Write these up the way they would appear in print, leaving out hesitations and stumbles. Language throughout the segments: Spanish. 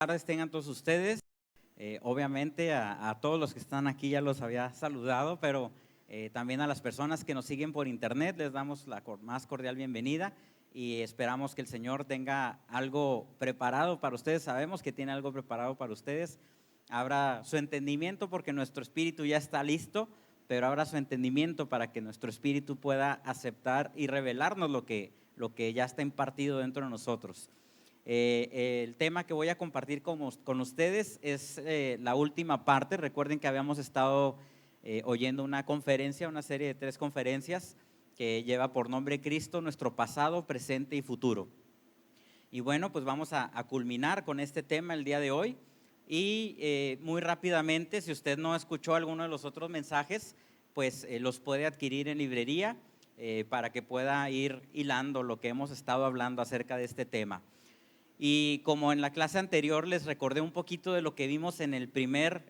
Tardes tengan todos ustedes. Obviamente a todos los que están aquí ya los había saludado, pero también a las personas que nos siguen por internet les damos la más cordial bienvenida y esperamos que el Señor tenga algo preparado para ustedes. Sabemos que tiene algo preparado para ustedes. Abra su entendimiento porque nuestro espíritu ya está listo, pero abra su entendimiento para que nuestro espíritu pueda aceptar y revelarnos lo que ya está impartido dentro de nosotros. El tema que voy a compartir con ustedes es la última parte. Recuerden que habíamos estado oyendo una conferencia, una serie de 3 conferencias que lleva por nombre Cristo, nuestro pasado, presente y futuro. Y bueno, pues vamos a culminar con este tema el día de hoy. Y muy rápidamente, si usted no escuchó alguno de los otros mensajes, pues los puede adquirir en librería para que pueda ir hilando lo que hemos estado hablando acerca de este tema. Y como en la clase anterior les recordé un poquito de lo que vimos en el primer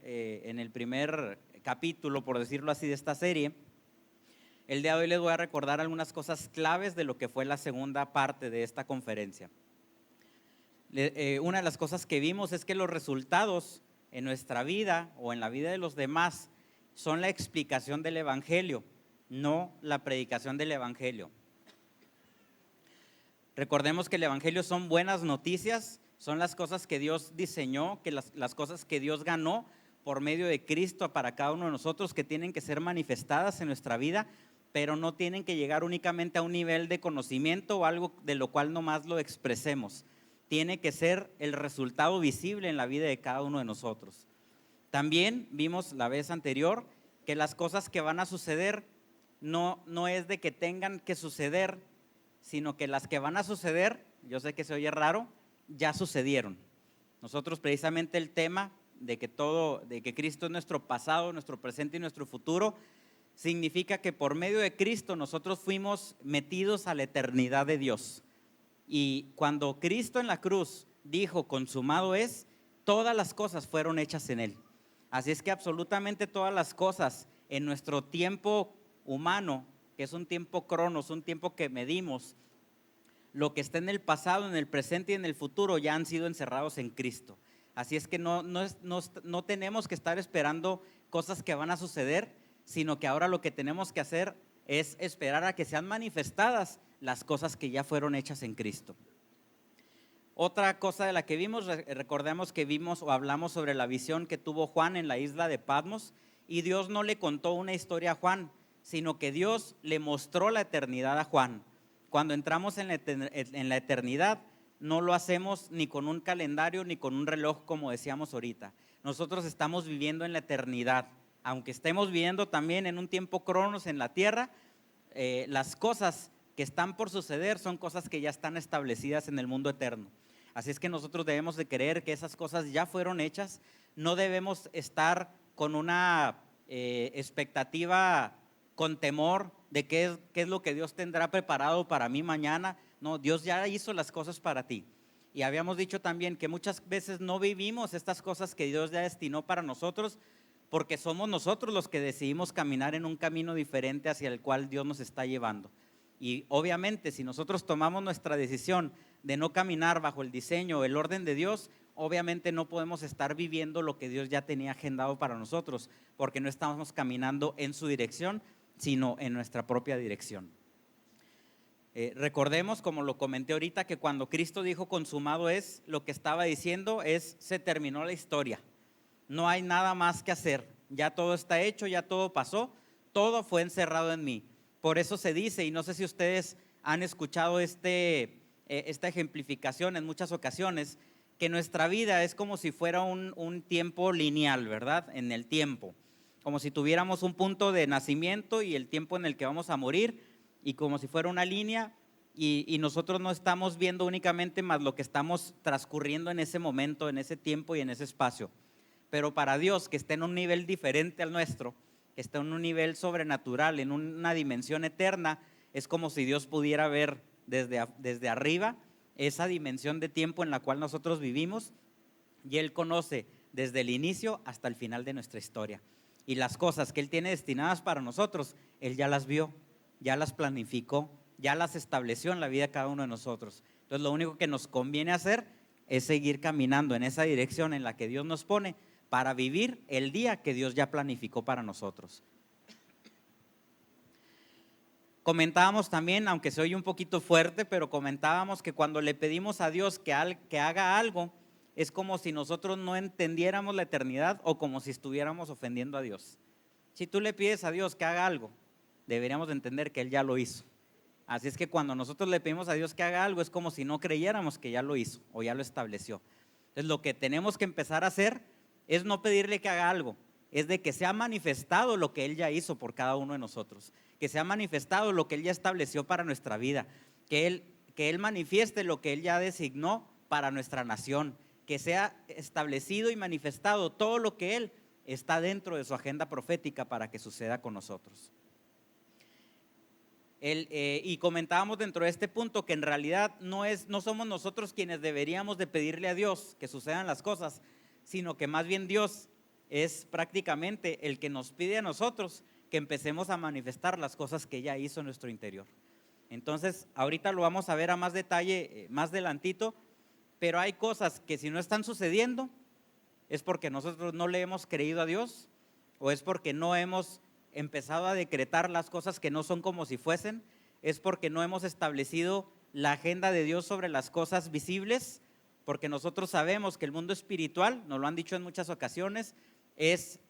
capítulo, por decirlo así, de esta serie, el día de hoy les voy a recordar algunas cosas claves de lo que fue la segunda parte de esta conferencia. Una de las cosas que vimos es que los resultados en nuestra vida o en la vida de los demás son la explicación del Evangelio, no la predicación del Evangelio. Recordemos que el Evangelio son buenas noticias, son las cosas que Dios diseñó, que las cosas que Dios ganó por medio de Cristo para cada uno de nosotros, que tienen que ser manifestadas en nuestra vida, pero no tienen que llegar únicamente a un nivel de conocimiento o algo de lo cual nomás lo expresemos. Tiene que ser el resultado visible en la vida de cada uno de nosotros. También vimos la vez anterior que las cosas que van a suceder no es de que tengan que suceder, sino que las que van a suceder, yo sé que se oye raro, ya sucedieron. Nosotros precisamente el tema de que Cristo es nuestro pasado, nuestro presente y nuestro futuro, significa que por medio de Cristo nosotros fuimos metidos a la eternidad de Dios. Y cuando Cristo en la cruz dijo consumado es, todas las cosas fueron hechas en Él. Así es que absolutamente todas las cosas en nuestro tiempo humano, que es un tiempo cronos, un tiempo que medimos, lo que está en el pasado, en el presente y en el futuro ya han sido encerrados en Cristo. Así es que no tenemos que estar esperando cosas que van a suceder, sino que ahora lo que tenemos que hacer es esperar a que sean manifestadas las cosas que ya fueron hechas en Cristo. Otra cosa de la que vimos, recordemos que vimos o hablamos sobre la visión que tuvo Juan en la isla de Patmos, y Dios no le contó una historia a Juan, sino que Dios le mostró la eternidad a Juan. Cuando entramos en la eternidad, no lo hacemos ni con un calendario ni con un reloj, como decíamos ahorita. Nosotros estamos viviendo en la eternidad. Aunque estemos viviendo también en un tiempo cronos en la tierra, las cosas que están por suceder son cosas que ya están establecidas en el mundo eterno. Así es que nosotros debemos de creer que esas cosas ya fueron hechas. No debemos estar con una expectativa, con temor de qué es lo que Dios tendrá preparado para mí mañana. No, Dios ya hizo las cosas para ti. Y habíamos dicho también que muchas veces no vivimos estas cosas que Dios ya destinó para nosotros, porque somos nosotros los que decidimos caminar en un camino diferente hacia el cual Dios nos está llevando. Y obviamente si nosotros tomamos nuestra decisión de no caminar bajo el diseño o el orden de Dios, obviamente no podemos estar viviendo lo que Dios ya tenía agendado para nosotros, porque no estamos caminando en su dirección, sino en nuestra propia dirección. Recordemos, como lo comenté ahorita, que cuando Cristo dijo consumado es, lo que estaba diciendo es se terminó la historia. No hay nada más que hacer, ya todo está hecho, ya todo pasó, todo fue encerrado en mí. Por eso se dice, y no sé si ustedes han escuchado esta ejemplificación en muchas ocasiones, que nuestra vida es como si fuera un tiempo lineal, ¿verdad? En el tiempo, como si tuviéramos un punto de nacimiento y el tiempo en el que vamos a morir, y como si fuera una línea, y nosotros no estamos viendo únicamente más lo que estamos transcurriendo en ese momento, en ese tiempo y en ese espacio. Pero para Dios, que está en un nivel diferente al nuestro, que está en un nivel sobrenatural, en una dimensión eterna, es como si Dios pudiera ver desde arriba esa dimensión de tiempo en la cual nosotros vivimos, y Él conoce desde el inicio hasta el final de nuestra historia. Y las cosas que Él tiene destinadas para nosotros, Él ya las vio, ya las planificó, ya las estableció en la vida de cada uno de nosotros. Entonces lo único que nos conviene hacer es seguir caminando en esa dirección en la que Dios nos pone para vivir el día que Dios ya planificó para nosotros. Comentábamos también, aunque se oye un poquito fuerte, pero comentábamos que cuando le pedimos a Dios que haga algo, es como si nosotros no entendiéramos la eternidad o como si estuviéramos ofendiendo a Dios. Si tú le pides a Dios que haga algo, deberíamos de entender que Él ya lo hizo. Así es que cuando nosotros le pedimos a Dios que haga algo, es como si no creyéramos que ya lo hizo o ya lo estableció. Entonces lo que tenemos que empezar a hacer es no pedirle que haga algo, es de que sea manifestado lo que Él ya hizo por cada uno de nosotros, que sea manifestado lo que Él ya estableció para nuestra vida, que Él manifieste lo que Él ya designó para nuestra nación, que sea establecido y manifestado todo lo que Él está dentro de su agenda profética para que suceda con nosotros. Y comentábamos dentro de este punto que en realidad no somos nosotros quienes deberíamos de pedirle a Dios que sucedan las cosas, sino que más bien Dios es prácticamente el que nos pide a nosotros que empecemos a manifestar las cosas que ya hizo en nuestro interior. Entonces, ahorita lo vamos a ver a más detalle, más adelantito, pero hay cosas que si no están sucediendo, es porque nosotros no le hemos creído a Dios, o es porque no hemos empezado a decretar las cosas que no son como si fuesen, es porque no hemos establecido la agenda de Dios sobre las cosas visibles, porque nosotros sabemos que el mundo espiritual, nos lo han dicho en muchas ocasiones, es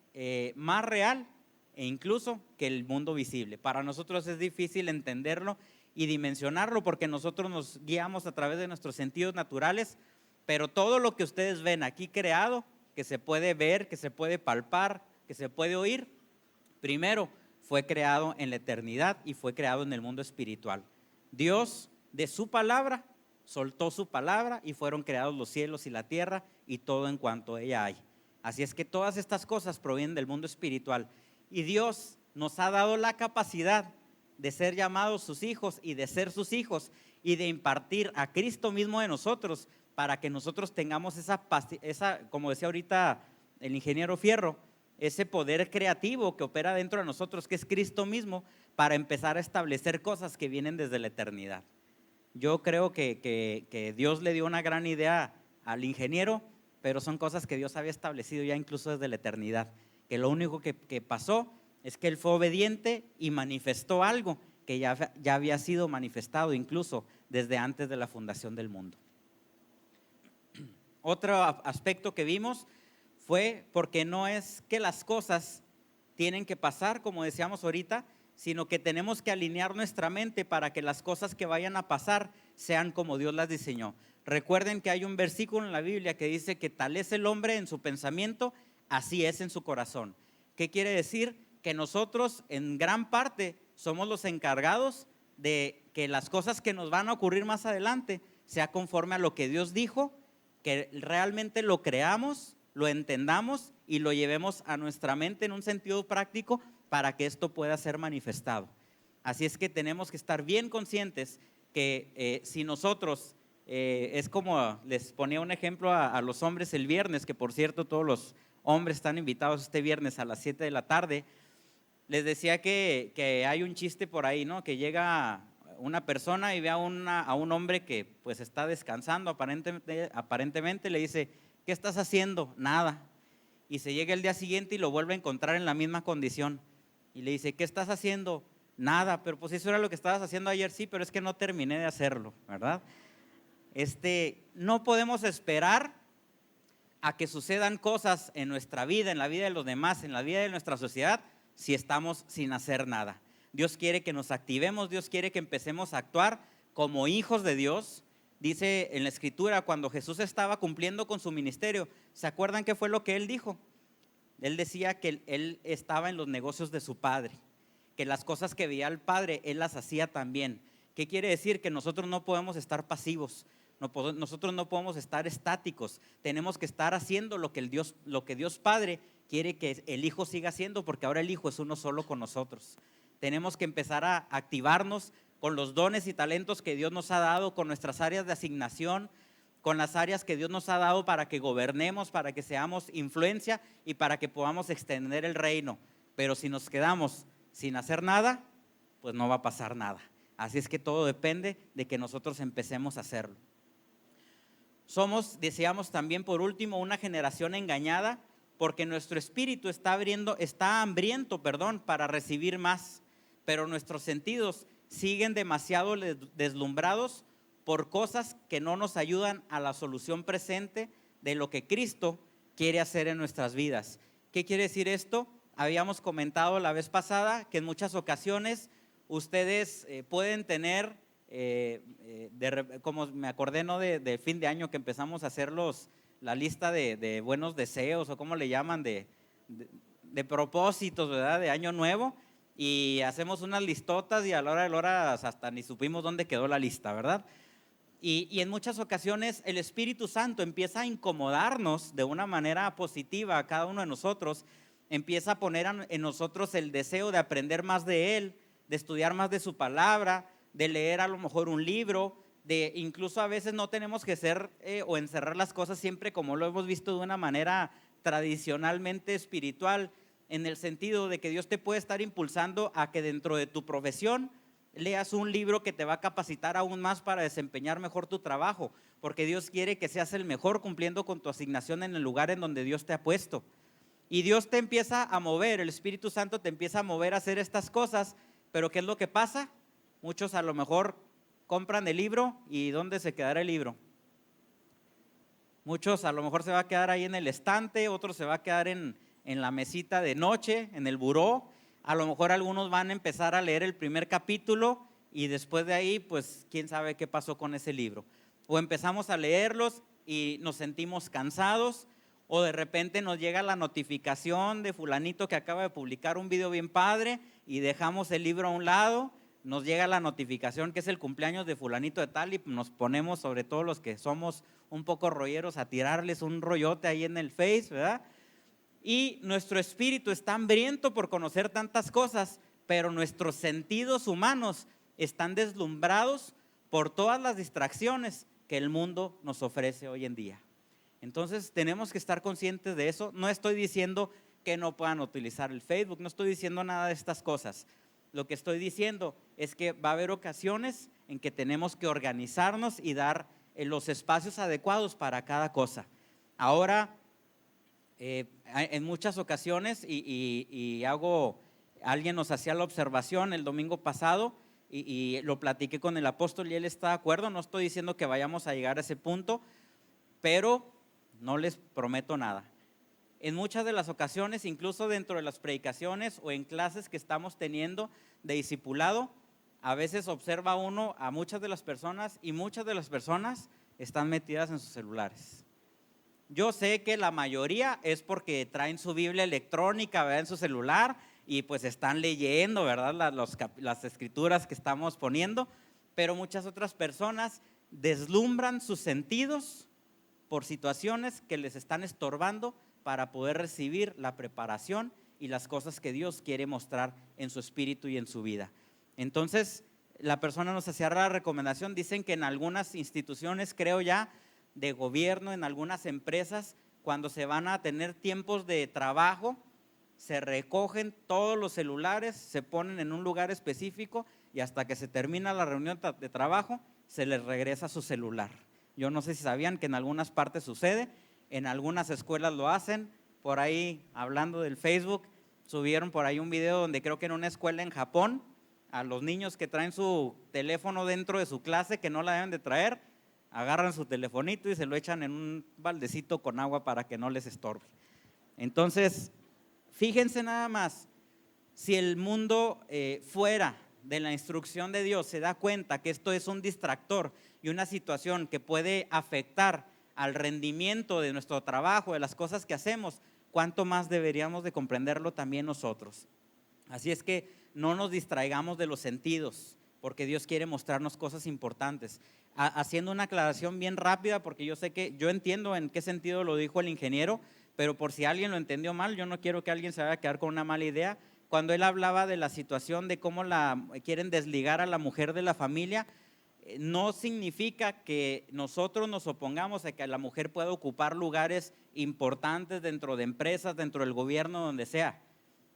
más real e incluso que el mundo visible. Para nosotros es difícil entenderlo y dimensionarlo porque nosotros nos guiamos a través de nuestros sentidos naturales, pero todo lo que ustedes ven aquí creado, que se puede ver, que se puede palpar, que se puede oír, primero fue creado en la eternidad y fue creado en el mundo espiritual. Dios, de su palabra, soltó su palabra y fueron creados los cielos y la tierra y todo en cuanto ella hay. Así es que todas estas cosas provienen del mundo espiritual y Dios nos ha dado la capacidad de ser llamados sus hijos y de ser sus hijos y de impartir a Cristo mismo de nosotros para que nosotros tengamos esa, como decía ahorita el ingeniero Fierro, ese poder creativo que opera dentro de nosotros, que es Cristo mismo, para empezar a establecer cosas que vienen desde la eternidad. Yo creo que Dios le dio una gran idea al ingeniero, pero son cosas que Dios había establecido ya incluso desde la eternidad, que lo único que pasó es que Él fue obediente y manifestó algo que ya había sido manifestado incluso desde antes de la fundación del mundo. Otro aspecto que vimos fue porque no es que las cosas tienen que pasar, como decíamos ahorita, sino que tenemos que alinear nuestra mente para que las cosas que vayan a pasar sean como Dios las diseñó. Recuerden que hay un versículo en la Biblia que dice que tal es el hombre en su pensamiento, así es en su corazón. ¿Qué quiere decir? Que nosotros en gran parte somos los encargados de que las cosas que nos van a ocurrir más adelante sea conforme a lo que Dios dijo, que realmente lo creamos, lo entendamos y lo llevemos a nuestra mente en un sentido práctico para que esto pueda ser manifestado. Así es que tenemos que estar bien conscientes que si nosotros, es como les ponía un ejemplo a los hombres el viernes, que por cierto todos los hombres están invitados este viernes a las 7 de la tarde, les decía que hay un chiste por ahí, ¿no? Que llega una persona y ve a un hombre que pues está descansando aparentemente le dice, ¿qué estás haciendo? Nada. Y se llega el día siguiente y lo vuelve a encontrar en la misma condición. Y le dice, ¿qué estás haciendo? Nada, pero pues eso era lo que estabas haciendo ayer, sí, pero es que no terminé de hacerlo, ¿verdad? No podemos esperar a que sucedan cosas en nuestra vida, en la vida de los demás, en la vida de nuestra sociedad, si estamos sin hacer nada. Dios quiere que nos activemos, Dios quiere que empecemos a actuar como hijos de Dios. Dice en la Escritura, cuando Jesús estaba cumpliendo con su ministerio, ¿se acuerdan qué fue lo que Él dijo? Él decía que Él estaba en los negocios de su Padre, que las cosas que veía el Padre, Él las hacía también. ¿Qué quiere decir? Que nosotros no podemos estar pasivos, nosotros no podemos estar estáticos, tenemos que estar haciendo lo que Dios Padre quiere que el Hijo siga haciendo, porque ahora el Hijo es uno solo con nosotros. Tenemos que empezar a activarnos con los dones y talentos que Dios nos ha dado, con nuestras áreas de asignación, con las áreas que Dios nos ha dado para que gobernemos, para que seamos influencia y para que podamos extender el reino. Pero si nos quedamos sin hacer nada, pues no va a pasar nada. Así es que todo depende de que nosotros empecemos a hacerlo. Somos, decíamos también por último, una generación engañada porque nuestro espíritu está hambriento, para recibir más, pero nuestros sentidos siguen demasiado deslumbrados por cosas que no nos ayudan a la solución presente de lo que Cristo quiere hacer en nuestras vidas. ¿Qué quiere decir esto? Habíamos comentado la vez pasada que en muchas ocasiones ustedes pueden tener, como me acordé, ¿no? de fin de año que empezamos a hacer la lista de buenos deseos, o cómo le llaman, de propósitos, ¿verdad? De año nuevo, y hacemos unas listotas y a la hora de la hora hasta ni supimos dónde quedó la lista, ¿verdad? Y en muchas ocasiones el Espíritu Santo empieza a incomodarnos de una manera positiva a cada uno de nosotros, empieza a poner en nosotros el deseo de aprender más de Él, de estudiar más de su palabra, de leer a lo mejor un libro, de incluso a veces no tenemos que ser o encerrar las cosas siempre como lo hemos visto de una manera tradicionalmente espiritual, en el sentido de que Dios te puede estar impulsando a que dentro de tu profesión leas un libro que te va a capacitar aún más para desempeñar mejor tu trabajo, porque Dios quiere que seas el mejor cumpliendo con tu asignación en el lugar en donde Dios te ha puesto. Y Dios te empieza a mover, el Espíritu Santo te empieza a mover a hacer estas cosas, pero ¿qué es lo que pasa? Muchos a lo mejor compran el libro y ¿dónde se quedará el libro? Muchos a lo mejor se va a quedar ahí en el estante, otros se va a quedar en la mesita de noche, en el buró. A lo mejor algunos van a empezar a leer el primer capítulo y después de ahí, pues, quién sabe qué pasó con ese libro. O empezamos a leerlos y nos sentimos cansados, o de repente nos llega la notificación de fulanito que acaba de publicar un video bien padre y dejamos el libro a un lado. Nos llega la notificación que es el cumpleaños de fulanito de tal y nos ponemos, sobre todo los que somos un poco rolleros, a tirarles un rollote ahí en el Face, ¿verdad? Y nuestro espíritu está hambriento por conocer tantas cosas, pero nuestros sentidos humanos están deslumbrados por todas las distracciones que el mundo nos ofrece hoy en día. Entonces tenemos que estar conscientes de eso. No estoy diciendo que no puedan utilizar el Facebook, no estoy diciendo nada de estas cosas. Lo que estoy diciendo es que va a haber ocasiones en que tenemos que organizarnos y dar los espacios adecuados para cada cosa. Ahora, en muchas ocasiones, alguien nos hacía la observación el domingo pasado y lo platiqué con el apóstol y él está de acuerdo. No estoy diciendo que vayamos a llegar a ese punto, pero no les prometo nada. En muchas de las ocasiones, incluso dentro de las predicaciones o en clases que estamos teniendo de discipulado, a veces observa uno a muchas de las personas y muchas de las personas están metidas en sus celulares. Yo sé que la mayoría es porque traen su Biblia electrónica, ¿verdad?, en su celular y pues están leyendo, ¿verdad?, las escrituras que estamos poniendo, pero muchas otras personas deslumbran sus sentidos por situaciones que les están estorbando para poder recibir la preparación y las cosas que Dios quiere mostrar en su espíritu y en su vida. Entonces, la persona nos hacía la recomendación, dicen que en algunas instituciones, creo ya, de gobierno, en algunas empresas, cuando se van a tener tiempos de trabajo, se recogen todos los celulares, se ponen en un lugar específico y hasta que se termina la reunión de trabajo, se les regresa su celular. Yo no sé si sabían que en algunas partes sucede, en algunas escuelas lo hacen. Por ahí, hablando del Facebook, subieron por ahí un video donde creo que en una escuela en Japón, a los niños que traen su teléfono dentro de su clase, que no la deben de traer, agarran su telefonito y se lo echan en un baldecito con agua para que no les estorbe. Entonces, fíjense nada más, si el mundo fuera de la instrucción de Dios se da cuenta que esto es un distractor y una situación que puede afectar al rendimiento de nuestro trabajo, de las cosas que hacemos, ¿cuánto más deberíamos de comprenderlo también nosotros? Así es que no nos distraigamos de los sentidos, porque Dios quiere mostrarnos cosas importantes. Haciendo una aclaración bien rápida, porque yo sé que yo entiendo en qué sentido lo dijo el ingeniero, pero por si alguien lo entendió mal, yo no quiero que alguien se vaya a quedar con una mala idea. Cuando él hablaba de la situación de cómo quieren desligar a la mujer de la familia, no significa que nosotros nos opongamos a que la mujer pueda ocupar lugares importantes dentro de empresas, dentro del gobierno, donde sea.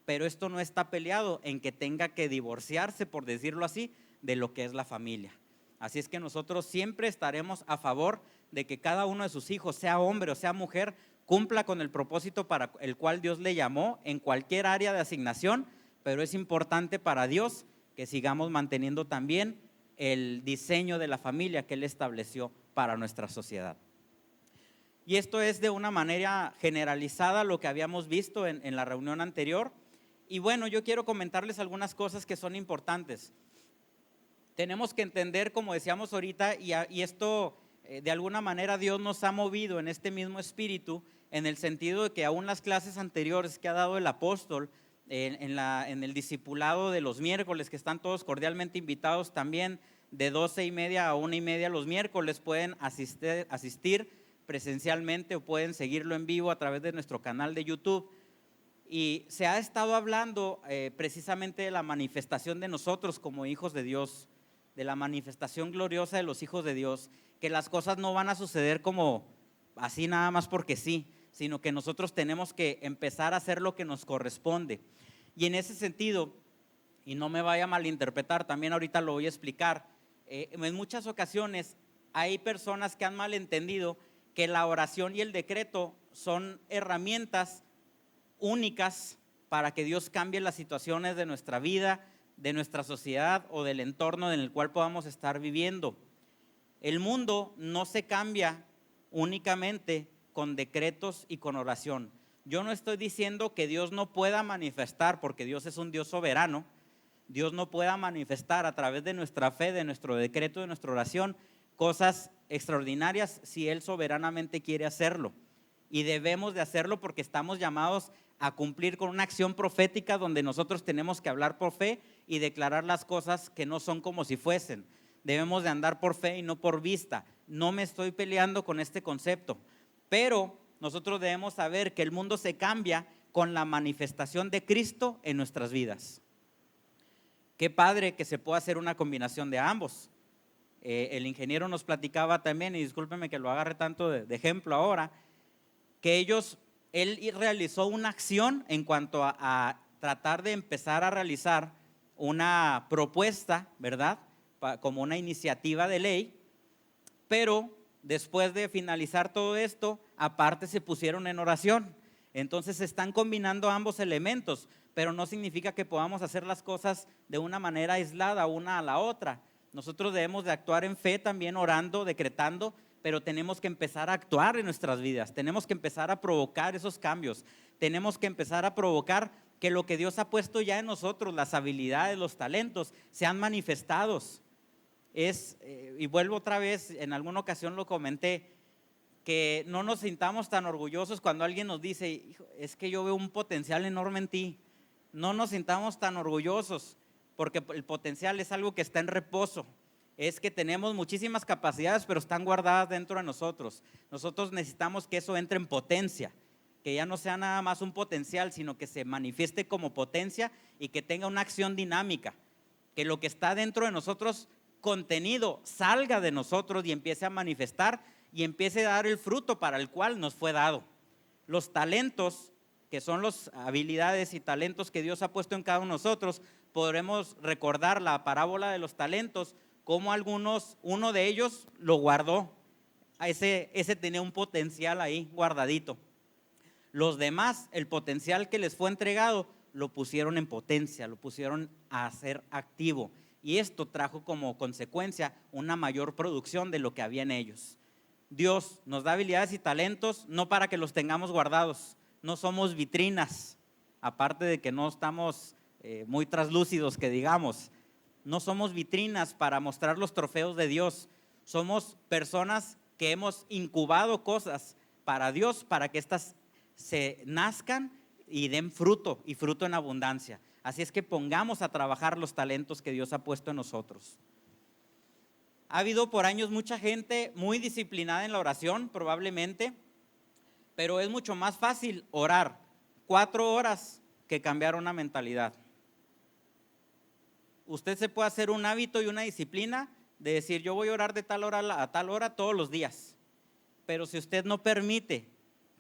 Pero esto no está peleado en que tenga que divorciarse, por decirlo así, de lo que es la familia. Así es que nosotros siempre estaremos a favor de que cada uno de sus hijos, sea hombre o sea mujer, cumpla con el propósito para el cual Dios le llamó en cualquier área de asignación, pero es importante para Dios que sigamos manteniendo también el diseño de la familia que Él estableció para nuestra sociedad. Y esto es de una manera generalizada lo que habíamos visto en la reunión anterior. Y bueno, yo quiero comentarles algunas cosas que son importantes. Tenemos que entender, como decíamos ahorita, y esto de alguna manera Dios nos ha movido en este mismo espíritu, en el sentido de que aún las clases anteriores que ha dado el apóstol, en el discipulado de los miércoles, que están todos cordialmente invitados también, de 12:30 a 1:30 los miércoles, pueden asistir presencialmente o pueden seguirlo en vivo a través de nuestro canal de YouTube. Y se ha estado hablando precisamente de la manifestación de nosotros como hijos de Dios, de la manifestación gloriosa de los hijos de Dios, que las cosas no van a suceder como así nada más porque sí, sino que nosotros tenemos que empezar a hacer lo que nos corresponde. Y en ese sentido, y no me vaya a malinterpretar, también ahorita lo voy a explicar, en muchas ocasiones hay personas que han malentendido que la oración y el decreto son herramientas únicas para que Dios cambie las situaciones de nuestra vida, de nuestra sociedad o del entorno en el cual podamos estar viviendo. El mundo no se cambia únicamente con decretos y con oración. Yo no estoy diciendo que Dios no pueda manifestar, porque Dios es un Dios soberano. Dios no pueda manifestar a través de nuestra fe, de nuestro decreto, de nuestra oración, cosas extraordinarias si Él soberanamente quiere hacerlo. Y debemos de hacerlo porque estamos llamados a cumplir con una acción profética donde nosotros tenemos que hablar por fe y declarar las cosas que no son como si fuesen. Debemos de andar por fe y no por vista. No me estoy peleando con este concepto, pero nosotros debemos saber que el mundo se cambia con la manifestación de Cristo en nuestras vidas. Qué padre que se pueda hacer una combinación de ambos. El ingeniero nos platicaba también, y discúlpeme que lo agarre tanto de ejemplo ahora, que él realizó una acción en cuanto a tratar de empezar a realizar una propuesta, ¿verdad? Como una iniciativa de ley, pero después de finalizar todo esto, aparte se pusieron en oración. Entonces se están combinando ambos elementos, pero no significa que podamos hacer las cosas de una manera aislada una a la otra. Nosotros debemos de actuar en fe también orando, decretando, pero tenemos que empezar a actuar en nuestras vidas, tenemos que empezar a provocar esos cambios, tenemos que empezar a provocar que lo que Dios ha puesto ya en nosotros, las habilidades, los talentos, sean manifestados. Y vuelvo otra vez, en alguna ocasión lo comenté, que no nos sintamos tan orgullosos cuando alguien nos dice, hijo, es que yo veo un potencial enorme en ti. No nos sintamos tan orgullosos, porque el potencial es algo que está en reposo. Es que tenemos muchísimas capacidades, pero están guardadas dentro de nosotros. Nosotros necesitamos que eso entre en potencia, que ya no sea nada más un potencial, sino que se manifieste como potencia y que tenga una acción dinámica, que lo que está dentro de nosotros contenido salga de nosotros y empiece a manifestar y empiece a dar el fruto para el cual nos fue dado. Los talentos, que son las habilidades y talentos que Dios ha puesto en cada uno de nosotros, podremos recordar la parábola de los talentos, como uno de ellos lo guardó, ese tenía un potencial ahí guardadito. Los demás, el potencial que les fue entregado, lo pusieron en potencia, lo pusieron a ser activo. Y esto trajo como consecuencia una mayor producción de lo que había en ellos. Dios nos da habilidades y talentos no para que los tengamos guardados, no somos vitrinas, aparte de que no estamos muy traslúcidos, que digamos, no somos vitrinas para mostrar los trofeos de Dios, somos personas que hemos incubado cosas para Dios, para que éstas se nazcan y den fruto, y fruto en abundancia. Así es que pongamos a trabajar los talentos que Dios ha puesto en nosotros. Ha habido por años mucha gente muy disciplinada en la oración, probablemente, pero es mucho más fácil orar 4 horas que cambiar una mentalidad. Usted se puede hacer un hábito y una disciplina de decir, yo voy a orar de tal hora a tal hora todos los días, pero si usted no permite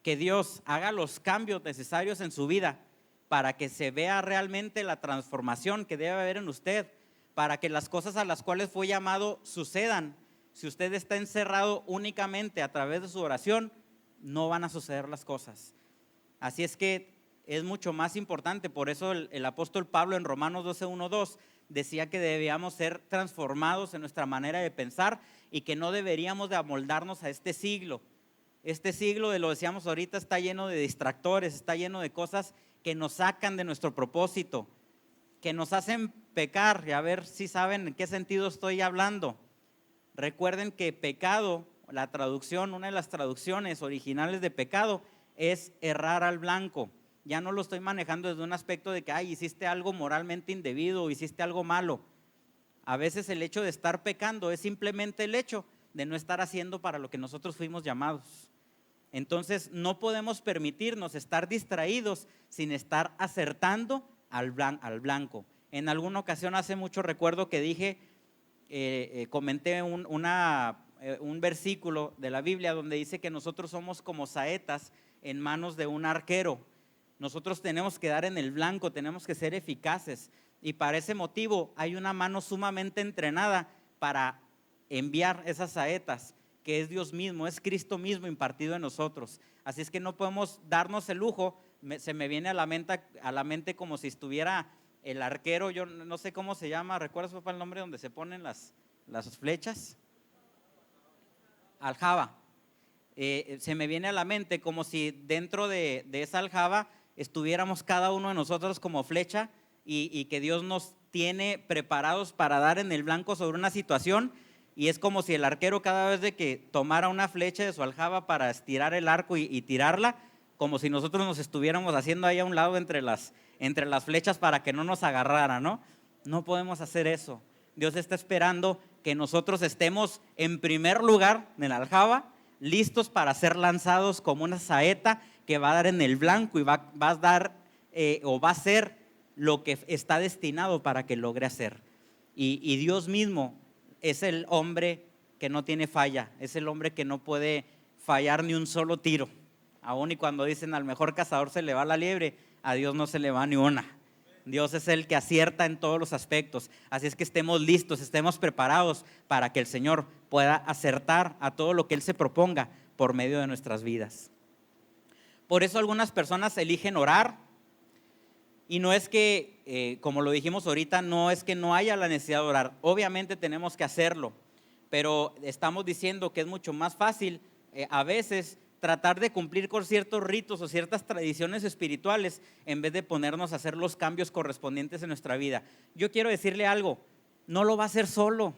que Dios haga los cambios necesarios en su vida para que se vea realmente la transformación que debe haber en usted, para que las cosas a las cuales fue llamado sucedan, si usted está encerrado únicamente a través de su oración, no van a suceder las cosas. Así es que es mucho más importante. Por eso el apóstol Pablo en Romanos 12:1-2 decía que debíamos ser transformados en nuestra manera de pensar y que no deberíamos de amoldarnos a este siglo. Este siglo, lo decíamos ahorita, está lleno de distractores, está lleno de cosas que nos sacan de nuestro propósito, que nos hacen pecar. Y a ver si saben en qué sentido estoy hablando. Recuerden que pecado, la traducción, una de las traducciones originales de pecado es errar al blanco. Ya no lo estoy manejando desde un aspecto de que hiciste algo moralmente indebido o hiciste algo malo. A veces el hecho de estar pecando es simplemente el hecho de no estar haciendo para lo que nosotros fuimos llamados. Entonces no podemos permitirnos estar distraídos sin estar acertando al blanco. En alguna ocasión hace mucho recuerdo que dije, comenté un versículo de la Biblia donde dice que nosotros somos como saetas en manos de un arquero. Nosotros tenemos que dar en el blanco, tenemos que ser eficaces, y para ese motivo hay una mano sumamente entrenada para enviar esas saetas, que es Dios mismo, es Cristo mismo impartido en nosotros. Así es que no podemos darnos el lujo. Se me viene a la mente como si estuviera el arquero, yo no sé cómo se llama, ¿recuerdas, papá, el nombre donde se ponen las flechas? Aljaba. Se me viene a la mente como si dentro de esa aljaba estuviéramos cada uno de nosotros como flecha, y que Dios nos tiene preparados para dar en el blanco sobre una situación. Y es como si el arquero, cada vez de que tomara una flecha de su aljaba para estirar el arco y tirarla, como si nosotros nos estuviéramos haciendo ahí a un lado entre las flechas para que no nos agarrara, ¿no? No podemos hacer eso. Dios está esperando que nosotros estemos en primer lugar en la aljaba, listos para ser lanzados como una saeta que va a dar en el blanco y va a dar o va a ser lo que está destinado para que logre hacer. Y Dios mismo es el hombre que no tiene falla, es el hombre que no puede fallar ni un solo tiro. Aún y cuando dicen al mejor cazador se le va la liebre, a Dios no se le va ni una. Dios es el que acierta en todos los aspectos. Así es que estemos listos, estemos preparados para que el Señor pueda acertar a todo lo que Él se proponga por medio de nuestras vidas. Por eso algunas personas eligen orar, y no es que, como lo dijimos ahorita, no es que no haya la necesidad de orar. Obviamente tenemos que hacerlo, pero estamos diciendo que es mucho más fácil a veces tratar de cumplir con ciertos ritos o ciertas tradiciones espirituales en vez de ponernos a hacer los cambios correspondientes en nuestra vida. Yo quiero decirle algo, no lo va a hacer solo.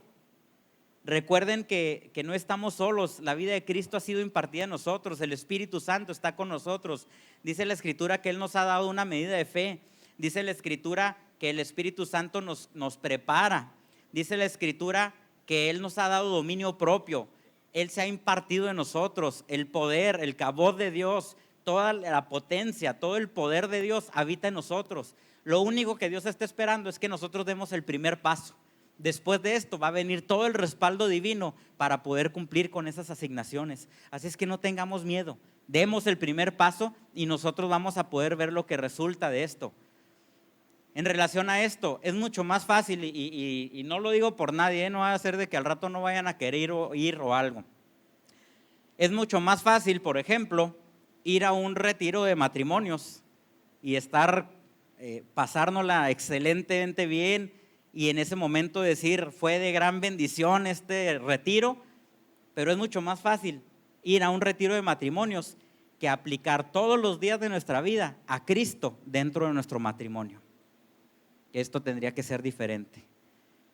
Recuerden que no estamos solos, la vida de Cristo ha sido impartida a nosotros, el Espíritu Santo está con nosotros. Dice la Escritura que Él nos ha dado una medida de fe. Dice la Escritura que el Espíritu Santo nos prepara. Dice la Escritura que Él nos ha dado dominio propio. Él se ha impartido en nosotros el poder, el cabod de Dios, toda la potencia, todo el poder de Dios habita en nosotros. Lo único que Dios está esperando es que nosotros demos el primer paso. Después de esto va a venir todo el respaldo divino para poder cumplir con esas asignaciones. Así es que no tengamos miedo, demos el primer paso y nosotros vamos a poder ver lo que resulta de esto. En relación a esto, es mucho más fácil, y no lo digo por nadie, no va a ser de que al rato no vayan a querer ir o algo. Es mucho más fácil, por ejemplo, ir a un retiro de matrimonios y pasárnosla excelentemente bien, y en ese momento decir, fue de gran bendición este retiro, pero es mucho más fácil ir a un retiro de matrimonios que aplicar todos los días de nuestra vida a Cristo dentro de nuestro matrimonio. Esto tendría que ser diferente.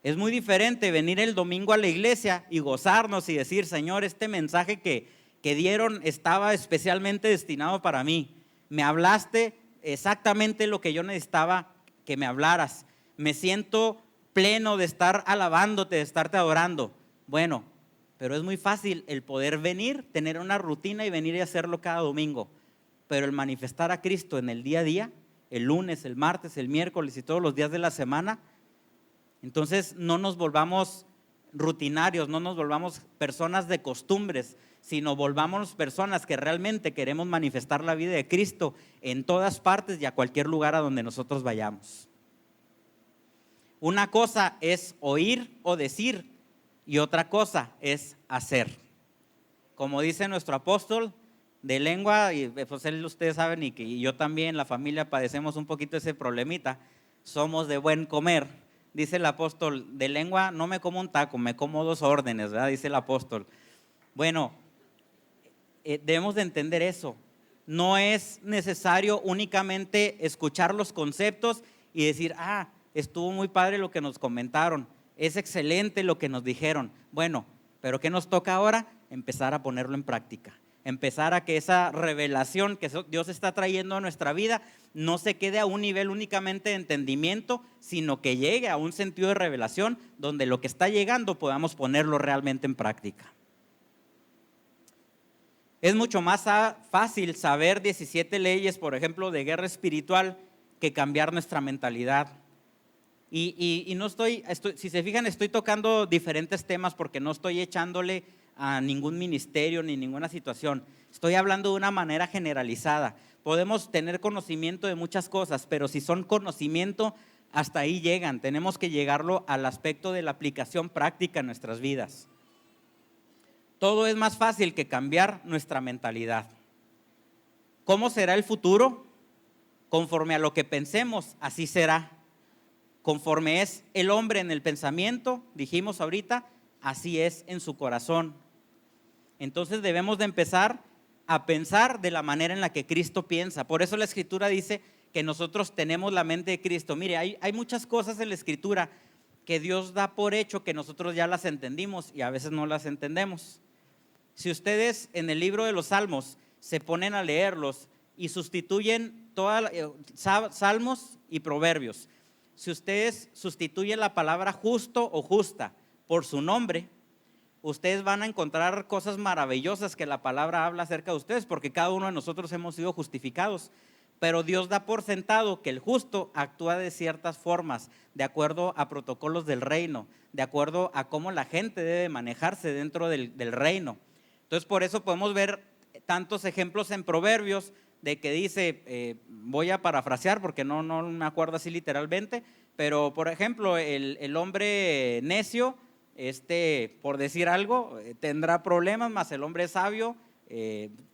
Es muy diferente venir el domingo a la iglesia y gozarnos y decir, Señor, este mensaje que dieron estaba especialmente destinado para mí. Me hablaste exactamente lo que yo necesitaba que me hablaras. Me siento pleno de estar alabándote, de estarte adorando. Bueno, pero es muy fácil el poder venir, tener una rutina y venir y hacerlo cada domingo. Pero el manifestar a Cristo en el día a día, el lunes, el martes, el miércoles y todos los días de la semana, entonces no nos volvamos rutinarios, no nos volvamos personas de costumbres, sino volvamos personas que realmente queremos manifestar la vida de Cristo en todas partes y a cualquier lugar a donde nosotros vayamos. Una cosa es oír o decir, y otra cosa es hacer. Como dice nuestro apóstol, de lengua, y pues ustedes saben y yo también, la familia padecemos un poquito ese problemita, somos de buen comer. Dice el apóstol, de lengua no me como un taco, me como 2 órdenes, ¿verdad? Dice el apóstol. Bueno, debemos de entender eso. No es necesario únicamente escuchar los conceptos y decir, estuvo muy padre lo que nos comentaron, es excelente lo que nos dijeron. Bueno, pero ¿qué nos toca ahora? Empezar a ponerlo en práctica. Empezar a que esa revelación que Dios está trayendo a nuestra vida no se quede a un nivel únicamente de entendimiento, sino que llegue a un sentido de revelación donde lo que está llegando podamos ponerlo realmente en práctica. Es mucho más fácil saber 17 leyes, por ejemplo, de guerra espiritual, que cambiar nuestra mentalidad. Y no si se fijan, estoy tocando diferentes temas porque no estoy echándole a ningún ministerio ni ninguna situación. Estoy hablando de una manera generalizada. Podemos tener conocimiento de muchas cosas, pero si son conocimiento, hasta ahí llegan. Tenemos que llegarlo al aspecto de la aplicación práctica en nuestras vidas. Todo es más fácil que cambiar nuestra mentalidad. ¿Cómo será el futuro? Conforme a lo que pensemos, así será. Conforme es el hombre en el pensamiento, dijimos ahorita, así es en su corazón. Entonces debemos de empezar a pensar de la manera en la que Cristo piensa. Por eso la Escritura dice que nosotros tenemos la mente de Cristo. Mire, hay muchas cosas en la Escritura que Dios da por hecho que nosotros ya las entendimos y a veces no las entendemos. Si ustedes en el libro de los Salmos se ponen a leerlos y sustituyen Salmos y Proverbios, si ustedes sustituyen la palabra justo o justa por su nombre, ustedes van a encontrar cosas maravillosas que la palabra habla acerca de ustedes, porque cada uno de nosotros hemos sido justificados. Pero Dios da por sentado que el justo actúa de ciertas formas, de acuerdo a protocolos del reino, de acuerdo a cómo la gente debe manejarse dentro del reino. Entonces, por eso podemos ver tantos ejemplos en Proverbios de que dice, voy a parafrasear porque no me acuerdo así literalmente, pero por ejemplo, el hombre necio, por decir algo, tendrá problemas, mas el hombre sabio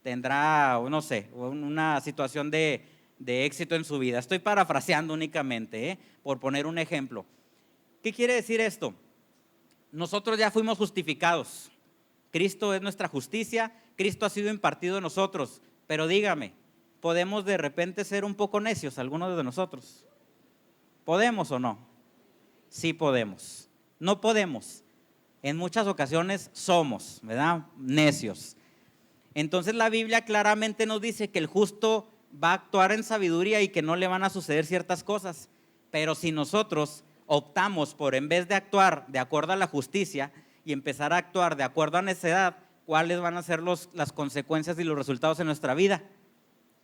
tendrá, no sé, una situación de éxito en su vida. Estoy parafraseando únicamente, por poner un ejemplo. ¿Qué quiere decir esto? Nosotros ya fuimos justificados. Cristo es nuestra justicia, Cristo ha sido impartido en nosotros, pero dígame, ¿podemos de repente ser un poco necios algunos de nosotros? ¿Podemos o no? Sí podemos. No podemos. En muchas ocasiones somos, ¿verdad? Necios. Entonces la Biblia claramente nos dice que el justo va a actuar en sabiduría y que no le van a suceder ciertas cosas. Pero si nosotros optamos por, en vez de actuar de acuerdo a la justicia y empezar a actuar de acuerdo a necedad, ¿cuáles van a ser las consecuencias y los resultados en nuestra vida?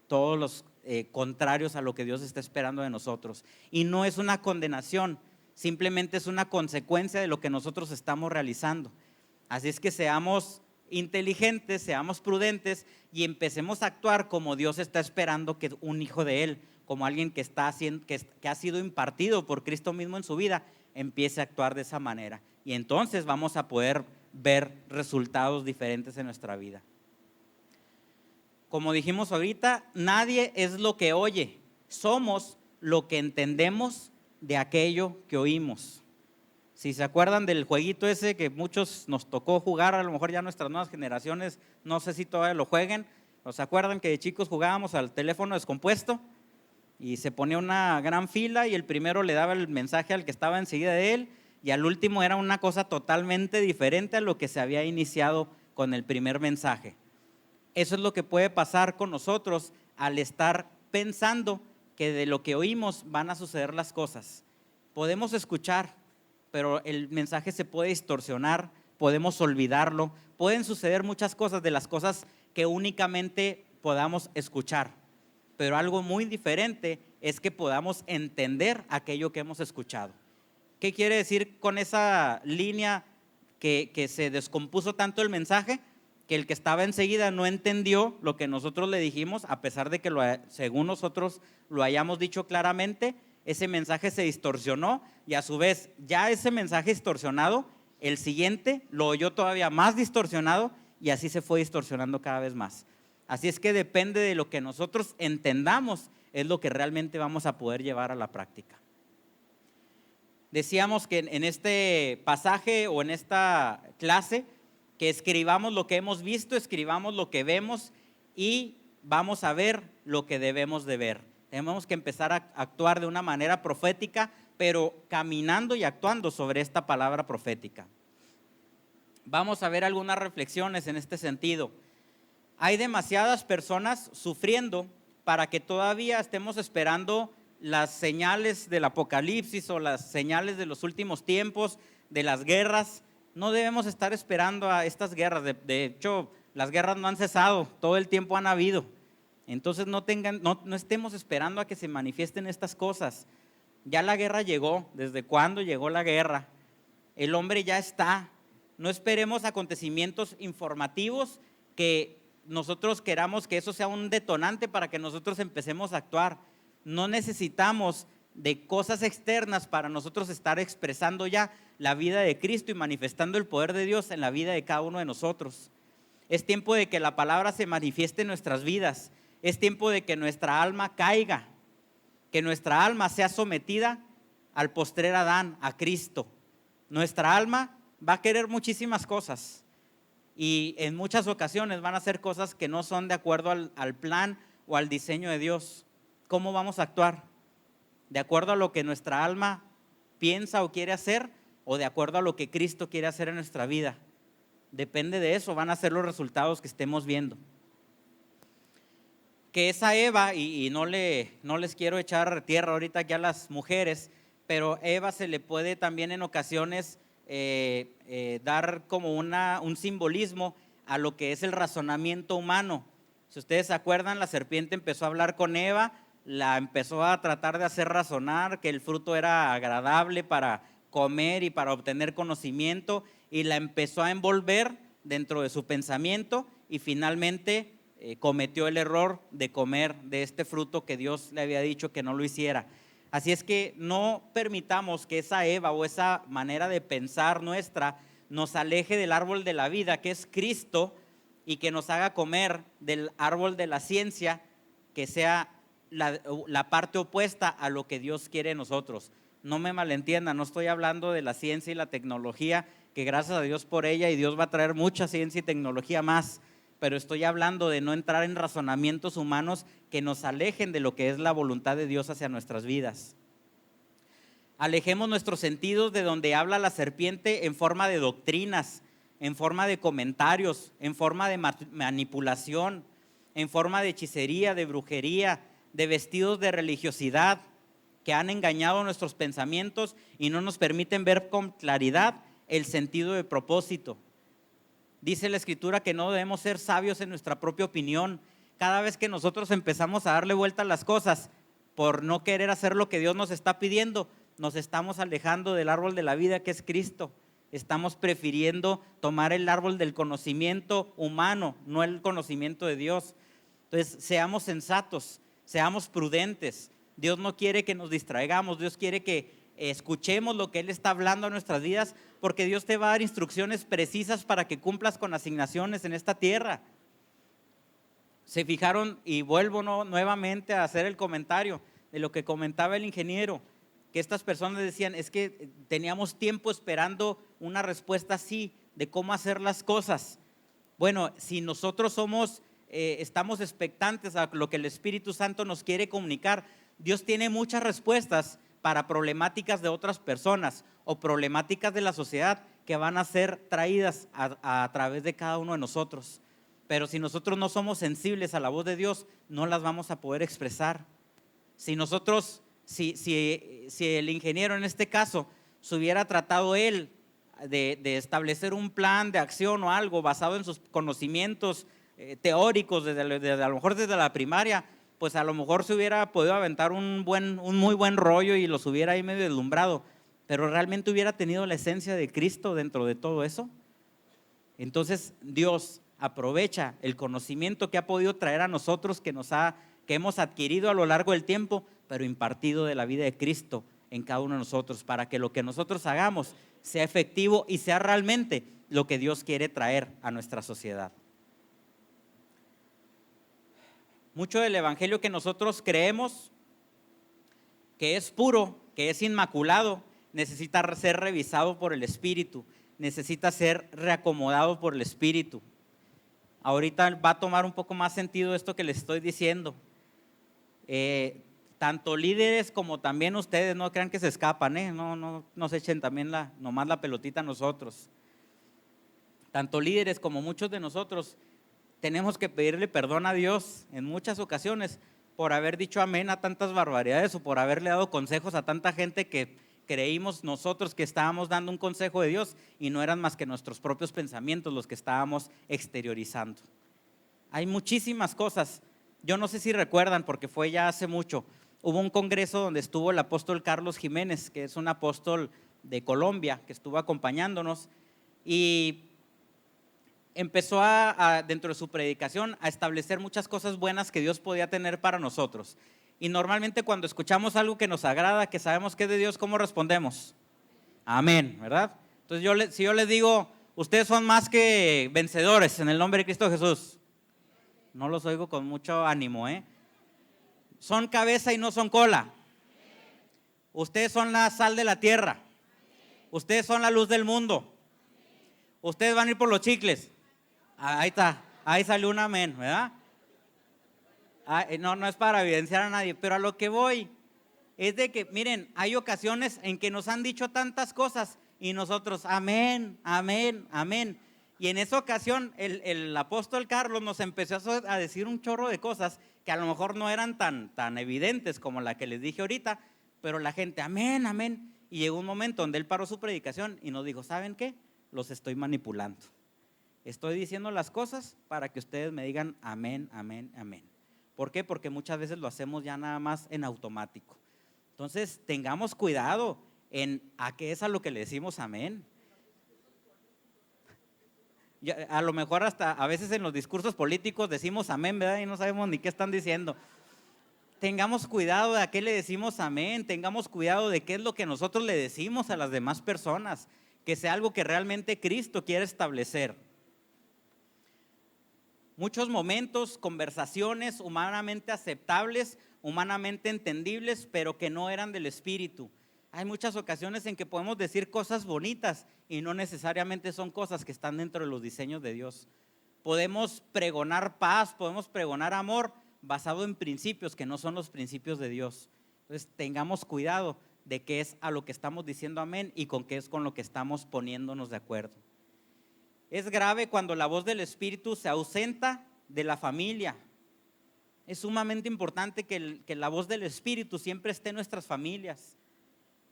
Todos los contrarios a lo que Dios está esperando de nosotros. Y no es una condenación, simplemente es una consecuencia de lo que nosotros estamos realizando. Así es que seamos inteligentes, seamos prudentes y empecemos a actuar como Dios está esperando que un hijo de Él, como alguien que ha sido impartido por Cristo mismo en su vida, empiece a actuar de esa manera. Y entonces vamos a poder ver resultados diferentes en nuestra vida. Como dijimos ahorita, nadie es lo que oye, somos lo que entendemos de aquello que oímos. Si se acuerdan del jueguito ese que muchos nos tocó jugar, a lo mejor ya nuestras nuevas generaciones, no sé si todavía lo jueguen, ¿o se acuerdan que de chicos jugábamos al teléfono descompuesto? Y se ponía una gran fila y el primero le daba el mensaje al que estaba enseguida de él y al último era una cosa totalmente diferente a lo que se había iniciado con el primer mensaje. Eso es lo que puede pasar con nosotros al estar pensando que de lo que oímos van a suceder las cosas. Podemos escuchar, pero el mensaje se puede distorsionar, podemos olvidarlo, pueden suceder muchas cosas de las cosas que únicamente podamos escuchar, pero algo muy diferente es que podamos entender aquello que hemos escuchado. ¿Qué quiere decir con esa línea que se descompuso tanto el mensaje? Que el que estaba enseguida no entendió lo que nosotros le dijimos, a pesar de que según nosotros lo hayamos dicho claramente, ese mensaje se distorsionó y a su vez ya ese mensaje distorsionado el siguiente lo oyó todavía más distorsionado y así se fue distorsionando cada vez más. Así es que depende de lo que nosotros entendamos, es lo que realmente vamos a poder llevar a la práctica. Decíamos que en este pasaje o en esta clase, que escribamos lo que hemos visto, escribamos lo que vemos y vamos a ver lo que debemos de ver. Tenemos que empezar a actuar de una manera profética, pero caminando y actuando sobre esta palabra profética. Vamos a ver algunas reflexiones en este sentido. Hay demasiadas personas sufriendo para que todavía estemos esperando las señales del apocalipsis o las señales de los últimos tiempos, de las guerras. No debemos estar esperando a estas guerras. De hecho, las guerras no han cesado, todo el tiempo han habido. Entonces no estemos esperando a que se manifiesten estas cosas. Ya la guerra llegó. ¿Desde cuándo llegó la guerra? El hombre ya está. No esperemos acontecimientos informativos que nosotros queramos que eso sea un detonante para que nosotros empecemos a actuar. No necesitamos de cosas externas para nosotros estar expresando ya la vida de Cristo y manifestando el poder de Dios en la vida de cada uno de nosotros. Es tiempo de que la palabra se manifieste en nuestras vidas. Es tiempo de que nuestra alma caiga, que nuestra alma sea sometida al postrer Adán, a Cristo. Nuestra alma va a querer muchísimas cosas y en muchas ocasiones van a ser cosas que no son de acuerdo al plan o al diseño de Dios. ¿Cómo vamos a actuar? ¿De acuerdo a lo que nuestra alma piensa o quiere hacer o de acuerdo a lo que Cristo quiere hacer en nuestra vida? Depende de eso, van a ser los resultados que estemos viendo. Que esa Eva, y no les quiero echar tierra ahorita aquí a las mujeres, pero Eva se le puede también en ocasiones dar como un simbolismo a lo que es el razonamiento humano. Si ustedes se acuerdan, la serpiente empezó a hablar con Eva, la empezó a tratar de hacer razonar que el fruto era agradable para comer y para obtener conocimiento, y la empezó a envolver dentro de su pensamiento y finalmente cometió el error de comer de este fruto que Dios le había dicho que no lo hiciera. Así es que no permitamos que esa Eva o esa manera de pensar nuestra nos aleje del árbol de la vida, que es Cristo, y que nos haga comer del árbol de la ciencia, que sea la parte opuesta a lo que Dios quiere en nosotros. No me malentiendan, no estoy hablando de la ciencia y la tecnología, que gracias a Dios por ella, y Dios va a traer mucha ciencia y tecnología más, pero estoy hablando de no entrar en razonamientos humanos que nos alejen de lo que es la voluntad de Dios hacia nuestras vidas. Alejemos nuestros sentidos de donde habla la serpiente en forma de doctrinas, en forma de comentarios, en forma de manipulación, en forma de hechicería, de brujería, de vestidos de religiosidad que han engañado nuestros pensamientos y no nos permiten ver con claridad el sentido de propósito. Dice la Escritura que no debemos ser sabios en nuestra propia opinión. Cada vez que nosotros empezamos a darle vuelta a las cosas por no querer hacer lo que Dios nos está pidiendo, nos estamos alejando del árbol de la vida que es Cristo. Estamos prefiriendo tomar el árbol del conocimiento humano, no el conocimiento de Dios. Entonces, seamos sensatos, seamos prudentes. Dios no quiere que nos distraigamos, Dios quiere que escuchemos lo que Él está hablando a nuestras vidas, porque Dios te va a dar instrucciones precisas para que cumplas con asignaciones en esta tierra. Se fijaron, y vuelvo nuevamente a hacer el comentario de lo que comentaba el ingeniero, que estas personas decían, es que teníamos tiempo esperando una respuesta así, de cómo hacer las cosas. Bueno, si nosotros estamos expectantes a lo que el Espíritu Santo nos quiere comunicar, Dios tiene muchas respuestas para problemáticas de otras personas o problemáticas de la sociedad que van a ser traídas a través de cada uno de nosotros. Pero si nosotros no somos sensibles a la voz de Dios, no las vamos a poder expresar. Si el ingeniero en este caso se hubiera tratado él de establecer un plan de acción o algo basado en sus conocimientos teóricos, a lo mejor desde la primaria, pues a lo mejor se hubiera podido aventar un muy buen rollo y los hubiera ahí medio deslumbrado, pero realmente hubiera tenido la esencia de Cristo dentro de todo eso. Entonces Dios aprovecha el conocimiento que ha podido traer a nosotros, que hemos adquirido a lo largo del tiempo, pero impartido de la vida de Cristo en cada uno de nosotros, para que lo que nosotros hagamos sea efectivo y sea realmente lo que Dios quiere traer a nuestra sociedad. Mucho del evangelio que nosotros creemos que es puro, que es inmaculado, necesita ser revisado por el Espíritu, necesita ser reacomodado por el Espíritu. Ahorita va a tomar un poco más sentido esto que les estoy diciendo. Tanto líderes como también ustedes, no crean que se escapan, no nos echen también nomás la pelotita a nosotros. Tanto líderes como muchos de nosotros tenemos que pedirle perdón a Dios en muchas ocasiones por haber dicho amén a tantas barbaridades o por haberle dado consejos a tanta gente que creímos nosotros que estábamos dando un consejo de Dios y no eran más que nuestros propios pensamientos los que estábamos exteriorizando. Hay muchísimas cosas. Yo no sé si recuerdan, porque fue ya hace mucho, hubo un congreso donde estuvo el apóstol Carlos Jiménez, que es un apóstol de Colombia, que estuvo acompañándonos y empezó dentro de su predicación a establecer muchas cosas buenas que Dios podía tener para nosotros. Y normalmente cuando escuchamos algo que nos agrada, que sabemos que es de Dios, ¿cómo respondemos? Amén, ¿verdad? Entonces si yo les digo, ustedes son más que vencedores en el nombre de Cristo Jesús, no los oigo con mucho ánimo, Son cabeza y no son cola. Ustedes son la sal de la tierra. Ustedes son la luz del mundo. Ustedes van a ir por los chicles. Ahí está, ahí salió un amén, ¿verdad? No es para evidenciar a nadie, pero a lo que voy es de que, miren, hay ocasiones en que nos han dicho tantas cosas y nosotros, amén, amén, amén. Y en esa ocasión el apóstol Carlos nos empezó a decir un chorro de cosas que a lo mejor no eran tan evidentes como la que les dije ahorita, pero la gente, amén, amén. Y llegó un momento donde él paró su predicación y nos dijo, ¿saben qué? Los estoy manipulando. Estoy diciendo las cosas para que ustedes me digan amén, amén, amén. ¿Por qué? Porque muchas veces lo hacemos ya nada más en automático. Entonces, tengamos cuidado en a qué es a lo que le decimos amén. A lo mejor hasta a veces en los discursos políticos decimos amén, ¿verdad? Y no sabemos ni qué están diciendo. Tengamos cuidado de a qué le decimos amén, tengamos cuidado de qué es lo que nosotros le decimos a las demás personas, que sea algo que realmente Cristo quiere establecer. Muchos momentos, conversaciones humanamente aceptables, humanamente entendibles, pero que no eran del Espíritu. Hay muchas ocasiones en que podemos decir cosas bonitas y no necesariamente son cosas que están dentro de los diseños de Dios. Podemos pregonar paz, podemos pregonar amor basado en principios que no son los principios de Dios. Entonces tengamos cuidado de qué es a lo que estamos diciendo amén y con qué es con lo que estamos poniéndonos de acuerdo. Es grave cuando la voz del Espíritu se ausenta de la familia. Es sumamente importante que la voz del Espíritu siempre esté en nuestras familias,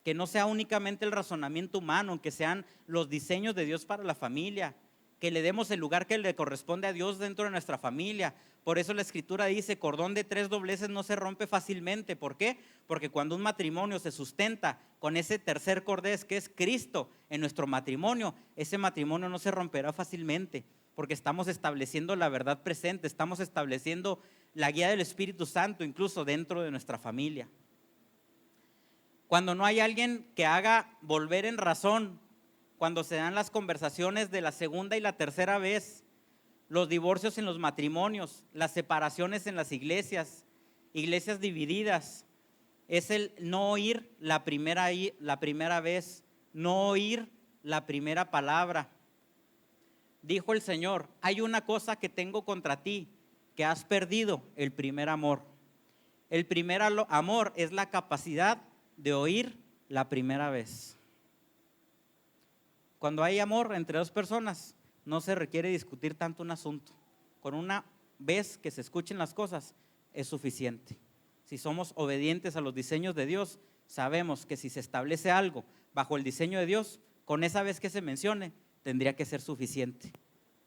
que no sea únicamente el razonamiento humano, que sean los diseños de Dios para la familia, que le demos el lugar que le corresponde a Dios dentro de nuestra familia. Por eso la Escritura dice, cordón de 3 dobleces no se rompe fácilmente. ¿Por qué? Porque cuando un matrimonio se sustenta con ese tercer cordés que es Cristo en nuestro matrimonio, ese matrimonio no se romperá fácilmente, porque estamos estableciendo la verdad presente, estamos estableciendo la guía del Espíritu Santo incluso dentro de nuestra familia. Cuando no hay alguien que haga volver en razón, cuando se dan las conversaciones de la segunda y la tercera vez, los divorcios en los matrimonios, las separaciones en las iglesias divididas, es el no oír la primera vez, no oír la primera palabra. Dijo el Señor, hay una cosa que tengo contra ti, que has perdido el primer amor. El primer amor es la capacidad de oír la primera vez. Cuando hay amor entre dos personas, no se requiere discutir tanto un asunto. Con una vez que se escuchen las cosas, es suficiente. Si somos obedientes a los diseños de Dios, sabemos que si se establece algo bajo el diseño de Dios, con esa vez que se mencione, tendría que ser suficiente.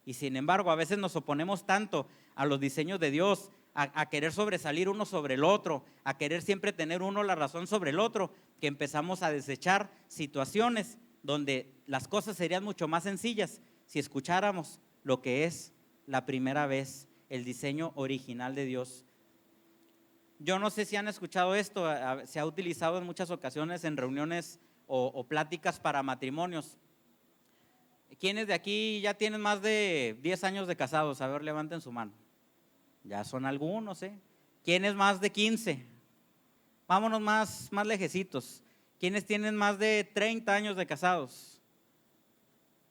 Y sin embargo, a veces nos oponemos tanto a los diseños de Dios, a querer sobresalir uno sobre el otro, a querer siempre tener uno la razón sobre el otro, que empezamos a desechar situaciones donde las cosas serían mucho más sencillas si escucháramos lo que es la primera vez, el diseño original de Dios. Yo no sé si han escuchado esto, se ha utilizado en muchas ocasiones en reuniones o pláticas para matrimonios. ¿Quiénes de aquí ya tienen más de 10 años de casados? A ver, levanten su mano. Ya son algunos, ¿eh? ¿Quiénes más de 15? Vámonos más lejecitos. ¿Quiénes tienen más de 30 años de casados?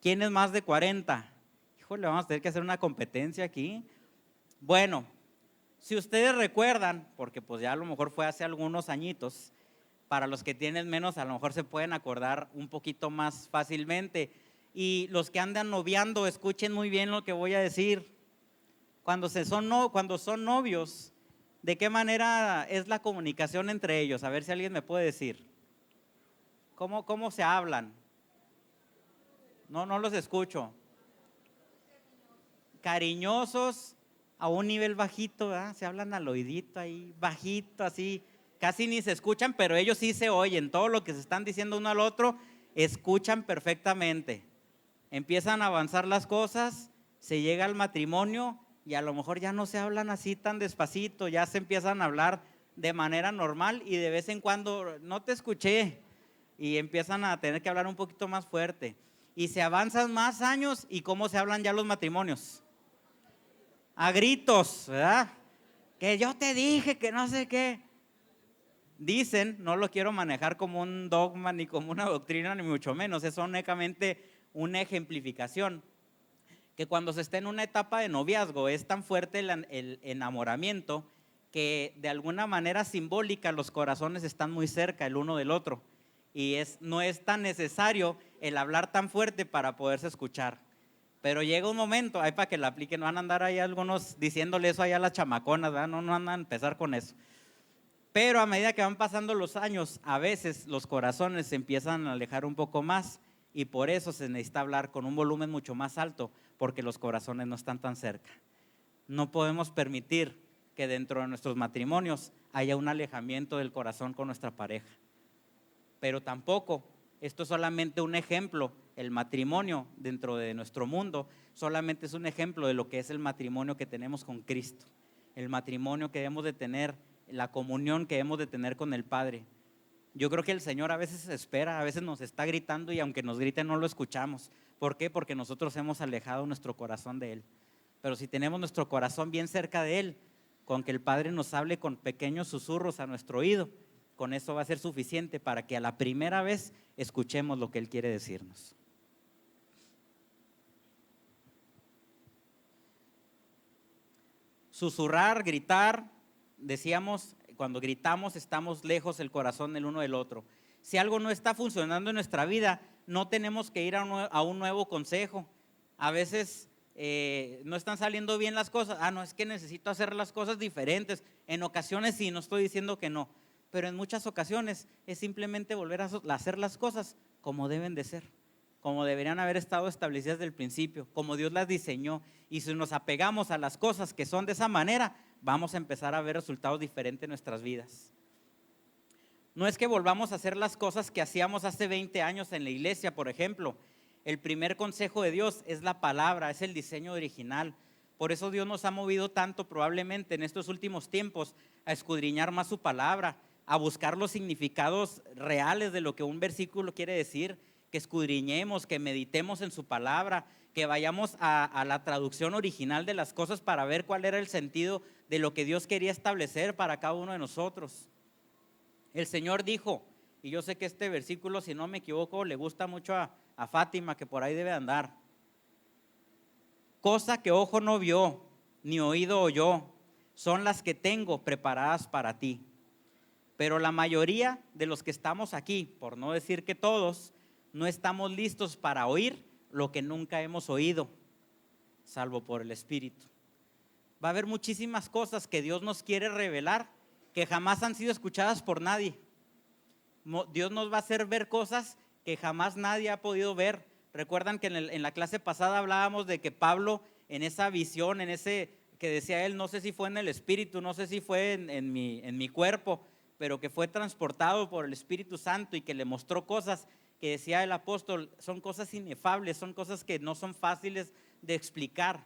¿Quiénes más de 40? Híjole, vamos a tener que hacer una competencia aquí. Bueno, si ustedes recuerdan, porque pues ya a lo mejor fue hace algunos añitos, para los que tienen menos a lo mejor se pueden acordar un poquito más fácilmente. Y los que andan noviando, escuchen muy bien lo que voy a decir. Cuando son novios, ¿de qué manera es la comunicación entre ellos? A ver si alguien me puede decir. ¿Cómo se hablan? No los escucho. Cariñosos a un nivel bajito, ¿verdad? Se hablan al oídito ahí, bajito, así. Casi ni se escuchan, pero ellos sí se oyen. Todo lo que se están diciendo uno al otro, escuchan perfectamente. Empiezan a avanzar las cosas, se llega al matrimonio y a lo mejor ya no se hablan así tan despacito, ya se empiezan a hablar de manera normal y de vez en cuando no te escuché y empiezan a tener que hablar un poquito más fuerte. Y se avanzan más años y ¿cómo se hablan ya los matrimonios? A gritos, ¿verdad? Que yo te dije que no sé qué. Dicen, no lo quiero manejar como un dogma ni como una doctrina ni mucho menos, es únicamente una ejemplificación, que cuando se está en una etapa de noviazgo es tan fuerte el enamoramiento que de alguna manera simbólica los corazones están muy cerca el uno del otro y no es tan necesario el hablar tan fuerte para poderse escuchar. Pero llega un momento, ahí para que la apliquen, no van a andar ahí algunos diciéndole eso allá a las chamaconas, ¿verdad? No van a empezar con eso. Pero a medida que van pasando los años, a veces los corazones se empiezan a alejar un poco más y por eso se necesita hablar con un volumen mucho más alto, porque los corazones no están tan cerca. No podemos permitir que dentro de nuestros matrimonios haya un alejamiento del corazón con nuestra pareja. Pero tampoco, esto es solamente un ejemplo, el matrimonio dentro de nuestro mundo solamente es un ejemplo de lo que es el matrimonio que tenemos con Cristo, el matrimonio que debemos de tener, la comunión que debemos de tener con el Padre. Yo creo que el Señor a veces espera, a veces nos está gritando y aunque nos grite no lo escuchamos. ¿Por qué? Porque nosotros hemos alejado nuestro corazón de Él. Pero si tenemos nuestro corazón bien cerca de Él, con que el Padre nos hable con pequeños susurros a nuestro oído, con eso va a ser suficiente para que a la primera vez escuchemos lo que Él quiere decirnos. Susurrar, gritar, decíamos, cuando gritamos estamos lejos el corazón del uno del otro. Si algo no está funcionando en nuestra vida, no tenemos que ir a un nuevo consejo. A veces no están saliendo bien las cosas. No, es que necesito hacer las cosas diferentes. En ocasiones sí, no estoy diciendo que no, pero en muchas ocasiones es simplemente volver a hacer las cosas como deben de ser, como deberían haber estado establecidas desde el principio, como Dios las diseñó. Y si nos apegamos a las cosas que son de esa manera, vamos a empezar a ver resultados diferentes en nuestras vidas. No es que volvamos a hacer las cosas que hacíamos hace 20 años en la iglesia, por ejemplo. El primer consejo de Dios es la palabra, es el diseño original. Por eso Dios nos ha movido tanto probablemente en estos últimos tiempos a escudriñar más su palabra, a buscar los significados reales de lo que un versículo quiere decir, que escudriñemos, que meditemos en su palabra, que vayamos a la traducción original de las cosas para ver cuál era el sentido de lo que Dios quería establecer para cada uno de nosotros. El Señor dijo, y yo sé que este versículo, si no me equivoco, le gusta mucho a Fátima, que por ahí debe andar. Cosa que ojo no vio, ni oído oyó, son las que tengo preparadas para ti. Pero la mayoría de los que estamos aquí, por no decir que todos, no estamos listos para oír lo que nunca hemos oído, salvo por el Espíritu. Va a haber muchísimas cosas que Dios nos quiere revelar que jamás han sido escuchadas por nadie. Dios nos va a hacer ver cosas que jamás nadie ha podido ver. Recuerdan que en la clase pasada hablábamos de que Pablo en esa visión, en ese que decía él, no sé si fue en el Espíritu, no sé si fue en mi cuerpo, pero que fue transportado por el Espíritu Santo y que le mostró cosas que decía el apóstol, son cosas inefables, son cosas que no son fáciles de explicar.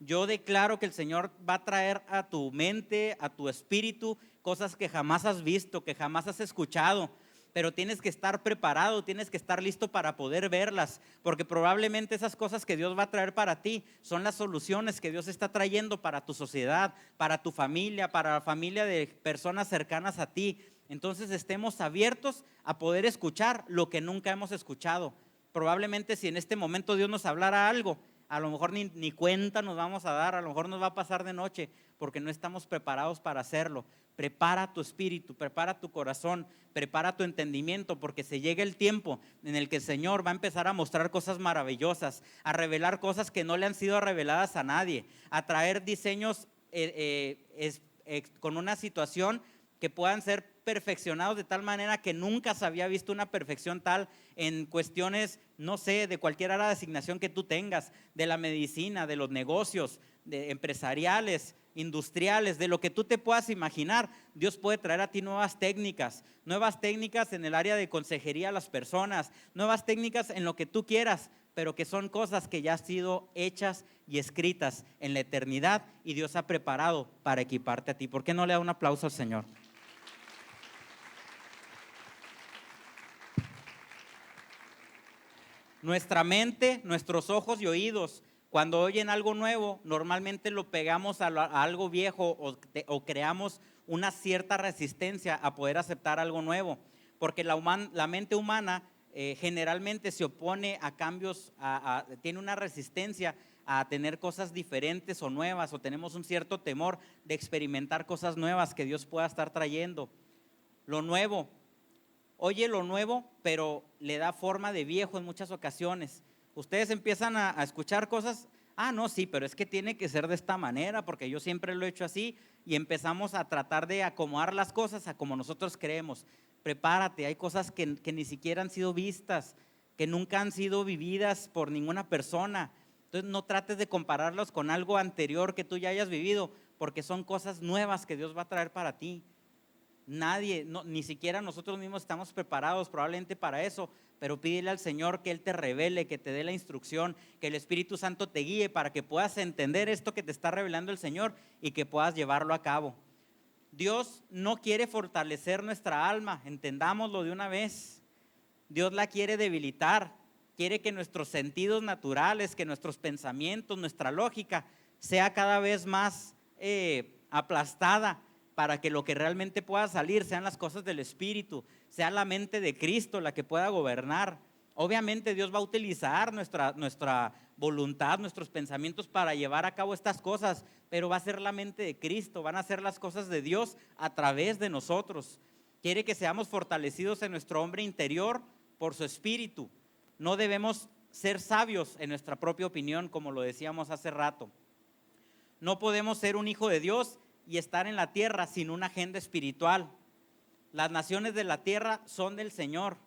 Yo declaro que el Señor va a traer a tu mente, a tu espíritu, cosas que jamás has visto, que jamás has escuchado, pero tienes que estar preparado, tienes que estar listo para poder verlas, porque probablemente esas cosas que Dios va a traer para ti son las soluciones que Dios está trayendo para tu sociedad, para tu familia, para la familia de personas cercanas a ti. Entonces estemos abiertos a poder escuchar lo que nunca hemos escuchado. Probablemente si en este momento Dios nos hablara algo, a lo mejor ni cuenta nos vamos a dar, a lo mejor nos va a pasar de noche, porque no estamos preparados para hacerlo. Prepara tu espíritu, prepara tu corazón, prepara tu entendimiento, porque se llega el tiempo en el que el Señor va a empezar a mostrar cosas maravillosas, a revelar cosas que no le han sido reveladas a nadie, a traer diseños con una situación que puedan ser perfeccionados de tal manera que nunca se había visto una perfección tal en cuestiones, no sé, de cualquier área de asignación que tú tengas, de la medicina, de los negocios, de empresariales, industriales, de lo que tú te puedas imaginar. Dios puede traer a ti nuevas técnicas en el área de consejería a las personas, nuevas técnicas en lo que tú quieras, pero que son cosas que ya han sido hechas y escritas en la eternidad y Dios ha preparado para equiparte a ti. ¿Por qué no le da un aplauso al Señor? Nuestra mente, nuestros ojos y oídos, cuando oyen algo nuevo, normalmente lo pegamos a algo viejo o creamos una cierta resistencia a poder aceptar algo nuevo, porque la mente humana generalmente se opone a cambios, tiene una resistencia a tener cosas diferentes o nuevas, o tenemos un cierto temor de experimentar cosas nuevas que Dios pueda estar trayendo. Lo nuevo. Oye lo nuevo, pero le da forma de viejo en muchas ocasiones. Ustedes empiezan a escuchar cosas, no, sí, pero es que tiene que ser de esta manera, porque yo siempre lo he hecho así, y empezamos a tratar de acomodar las cosas a como nosotros creemos. Prepárate, hay cosas que ni siquiera han sido vistas, que nunca han sido vividas por ninguna persona. Entonces no trates de compararlos con algo anterior que tú ya hayas vivido, porque son cosas nuevas que Dios va a traer para ti. Nadie, ni siquiera nosotros mismos estamos preparados probablemente para eso, pero pídele al Señor que Él te revele, que te dé la instrucción, que el Espíritu Santo te guíe para que puedas entender esto que te está revelando el Señor y que puedas llevarlo a cabo. Dios no quiere fortalecer nuestra alma, entendámoslo de una vez. Dios la quiere debilitar, quiere que nuestros sentidos naturales, que nuestros pensamientos, nuestra lógica sea cada vez más aplastada, para que lo que realmente pueda salir sean las cosas del Espíritu, sea la mente de Cristo la que pueda gobernar. Obviamente Dios va a utilizar nuestra voluntad, nuestros pensamientos para llevar a cabo estas cosas, pero va a ser la mente de Cristo, van a ser las cosas de Dios a través de nosotros. Quiere que seamos fortalecidos en nuestro hombre interior por su Espíritu. No debemos ser sabios en nuestra propia opinión, como lo decíamos hace rato. No podemos ser un hijo de Dios y estar en la tierra sin una agenda espiritual. Las naciones de la tierra son del Señor,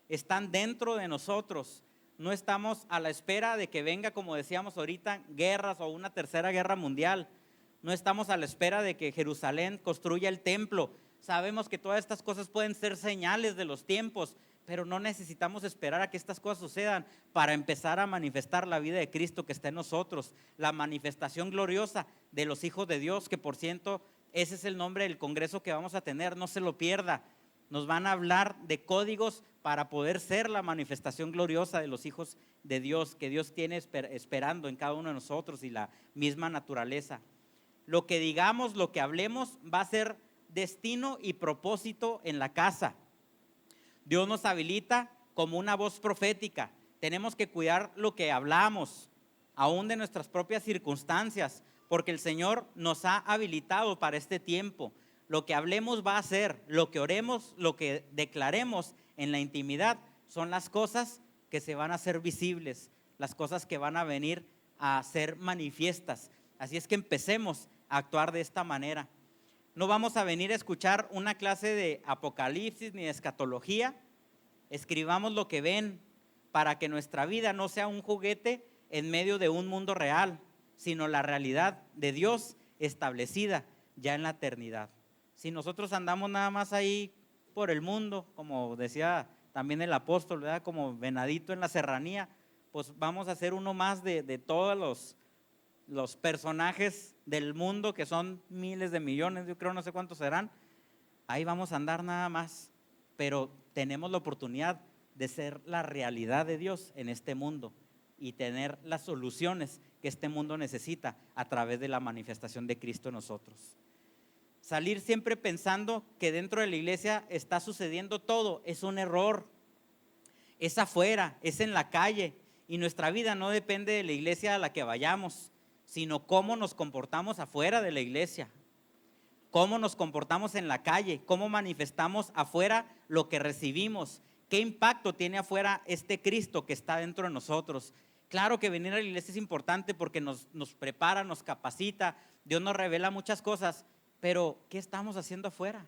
están dentro de nosotros. No estamos a la espera de que venga, como decíamos ahorita, guerras o una tercera guerra mundial. No estamos a la espera de que Jerusalén construya el templo. Sabemos que todas estas cosas pueden ser señales de los tiempos, pero no necesitamos esperar a que estas cosas sucedan para empezar a manifestar la vida de Cristo que está en nosotros, la manifestación gloriosa de los hijos de Dios, que por cierto, ese es el nombre del congreso que vamos a tener, no se lo pierda. Nos van a hablar de códigos para poder ser la manifestación gloriosa de los hijos de Dios, que Dios tiene esperando en cada uno de nosotros y la misma naturaleza. Lo que digamos, lo que hablemos va a ser destino y propósito en la casa. Dios nos habilita como una voz profética. Tenemos que cuidar lo que hablamos, aún de nuestras propias circunstancias, porque el Señor nos ha habilitado para este tiempo. Lo que hablemos va a ser, lo que oremos, lo que declaremos en la intimidad, son las cosas que se van a hacer visibles, las cosas que van a venir a ser manifiestas. Así es que empecemos a actuar de esta manera. No vamos a venir a escuchar una clase de apocalipsis ni de escatología. Escribamos lo que ven para que nuestra vida no sea un juguete en medio de un mundo real, sino la realidad de Dios establecida ya en la eternidad. Si nosotros andamos nada más ahí por el mundo, como decía también el apóstol, ¿verdad? Como venadito en la serranía, pues vamos a ser uno más de todos los personajes del mundo, que son miles de millones, yo creo, no sé cuántos serán. Ahí vamos a andar nada más. pero tenemos la oportunidad de ser la realidad de Dios en este mundo y tener las soluciones que este mundo necesita a través de la manifestación de Cristo en nosotros. Salir siempre pensando que dentro de la iglesia está sucediendo todo es un error. Es afuera, es en la calle, y nuestra vida no depende de la iglesia a la que vayamos, sino cómo nos comportamos afuera de la iglesia, cómo nos comportamos en la calle, cómo manifestamos afuera lo que recibimos, qué impacto tiene afuera este Cristo que está dentro de nosotros. Claro que venir a la iglesia es importante porque nos prepara, nos capacita, Dios nos revela muchas cosas, pero ¿qué estamos haciendo afuera?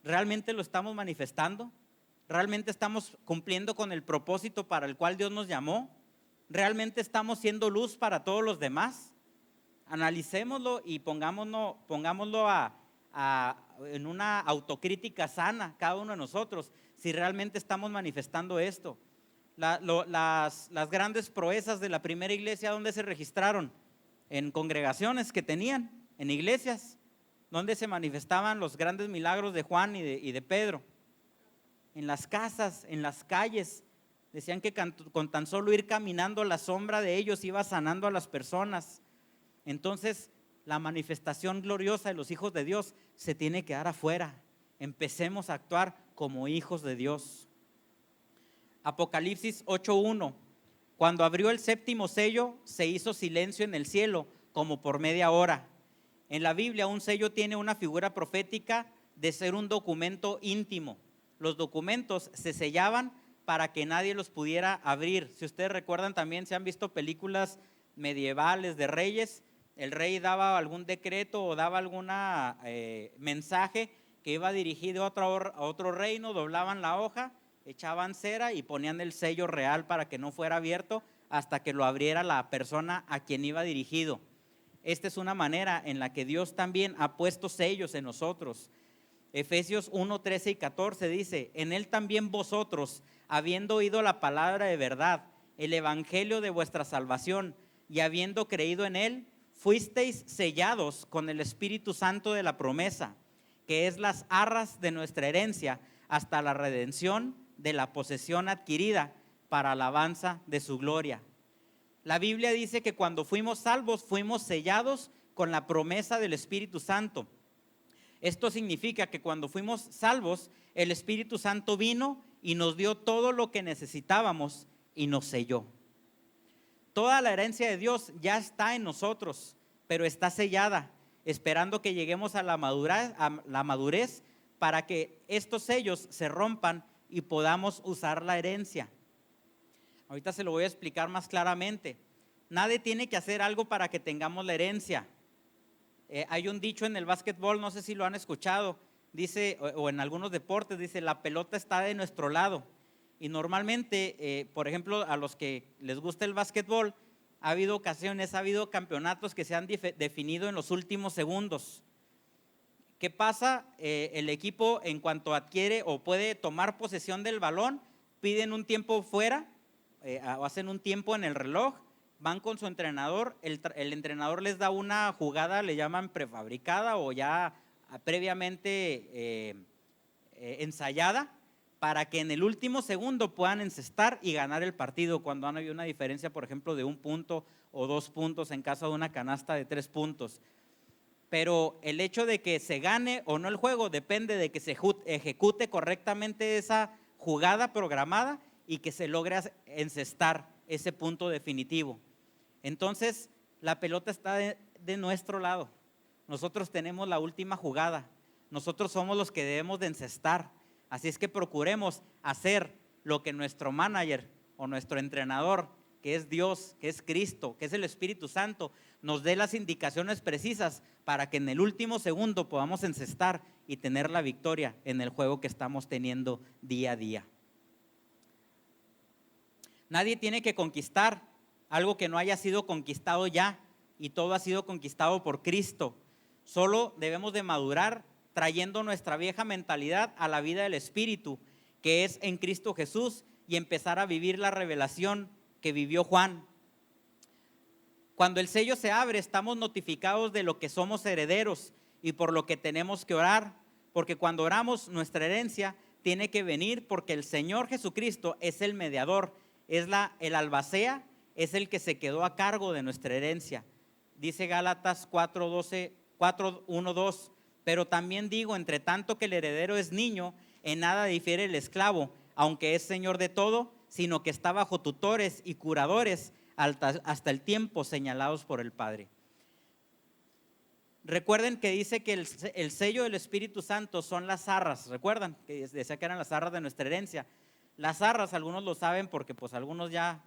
¿Realmente lo estamos manifestando? ¿Realmente estamos cumpliendo con el propósito para el cual Dios nos llamó? ¿Realmente estamos siendo luz para todos los demás? Analicémoslo y pongámoslo en una autocrítica sana cada uno de nosotros, si realmente estamos manifestando esto. Las grandes proezas de la primera iglesia, ¿dónde se registraron? En congregaciones que tenían, en iglesias, donde se manifestaban los grandes milagros de Juan y de Pedro. En las casas, en las calles. Decían que con tan solo ir caminando la sombra de ellos iba sanando a las personas. Entonces, la manifestación gloriosa de los hijos de Dios se tiene que dar afuera. Empecemos a actuar como hijos de Dios. Apocalipsis 8:1. Cuando abrió el séptimo sello, se hizo silencio en el cielo, como por media hora. En la Biblia, un sello tiene una figura profética de ser un documento íntimo. Los documentos se sellaban para que nadie los pudiera abrir. Si ustedes recuerdan también, se han visto películas medievales de reyes, el rey daba algún decreto o daba algún mensaje que iba dirigido a otro reino, doblaban la hoja, echaban cera y ponían el sello real para que no fuera abierto hasta que lo abriera la persona a quien iba dirigido. Esta es una manera en la que Dios también ha puesto sellos en nosotros. Efesios 1:13 y 14 dice: en él también vosotros, habiendo oído la palabra de verdad, el evangelio de vuestra salvación, y habiendo creído en él, fuisteis sellados con el Espíritu Santo de la promesa, que es las arras de nuestra herencia, hasta la redención de la posesión adquirida para alabanza de su gloria. La Biblia dice que cuando fuimos salvos, fuimos sellados con la promesa del Espíritu Santo. Esto significa que cuando fuimos salvos, el Espíritu Santo vino y nos dio todo lo que necesitábamos y nos selló. Toda la herencia de Dios ya está en nosotros, pero está sellada, esperando que lleguemos a la madurez para que estos sellos se rompan y podamos usar la herencia. Ahorita se lo voy a explicar más claramente. Nadie tiene que hacer algo para que tengamos la herencia. Hay un dicho en el básquetbol, no sé si lo han escuchado, dice, o en algunos deportes, dice: la pelota está de nuestro lado. Y normalmente, por ejemplo, a los que les gusta el básquetbol, ha habido ocasiones, ha habido campeonatos que se han definido en los últimos segundos. ¿Qué pasa? El equipo, en cuanto adquiere o puede tomar posesión del balón, piden un tiempo fuera, o hacen un tiempo en el reloj, van con su entrenador, el entrenador les da una jugada, le llaman prefabricada o ya previamente ensayada, para que en el último segundo puedan encestar y ganar el partido, cuando han habido una diferencia, por ejemplo, de 1 punto o 2 puntos en caso de una canasta de 3 puntos. Pero el hecho de que se gane o no el juego depende de que se ejecute correctamente esa jugada programada y que se logre encestar ese punto definitivo. Entonces, la pelota está de nuestro lado. Nosotros tenemos la última jugada. Nosotros somos los que debemos de encestar. Así es que procuremos hacer lo que nuestro manager o nuestro entrenador, que es Dios, que es Cristo, que es el Espíritu Santo, nos dé las indicaciones precisas para que en el último segundo podamos encestar y tener la victoria en el juego que estamos teniendo día a día. Nadie tiene que conquistar algo que no haya sido conquistado ya, y todo ha sido conquistado por Cristo. Solo debemos de madurar trayendo nuestra vieja mentalidad a la vida del Espíritu, que es en Cristo Jesús, y empezar a vivir la revelación que vivió Juan. Cuando el sello se abre, estamos notificados de lo que somos herederos y por lo que tenemos que orar, porque cuando oramos, nuestra herencia tiene que venir porque el Señor Jesucristo es el mediador, el albacea, es el que se quedó a cargo de nuestra herencia. Dice Gálatas 4:1-2, pero también digo, entre tanto que el heredero es niño, en nada difiere el esclavo, aunque es señor de todo, sino que está bajo tutores y curadores hasta el tiempo señalados por el Padre. Recuerden que dice que el sello del Espíritu Santo son las arras. ¿Recuerdan? Que decía que eran las arras de nuestra herencia. Las arras, algunos lo saben porque pues algunos ya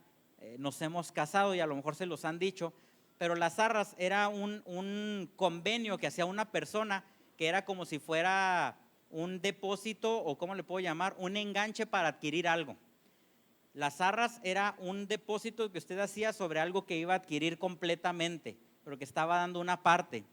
nos hemos casado y a lo mejor se los han dicho, pero las arras era un convenio que hacía una persona que era como si fuera un depósito o ¿cómo le puedo llamar? Un enganche para adquirir algo. Las arras era un depósito que usted hacía sobre algo que iba a adquirir completamente, pero que estaba dando una parte.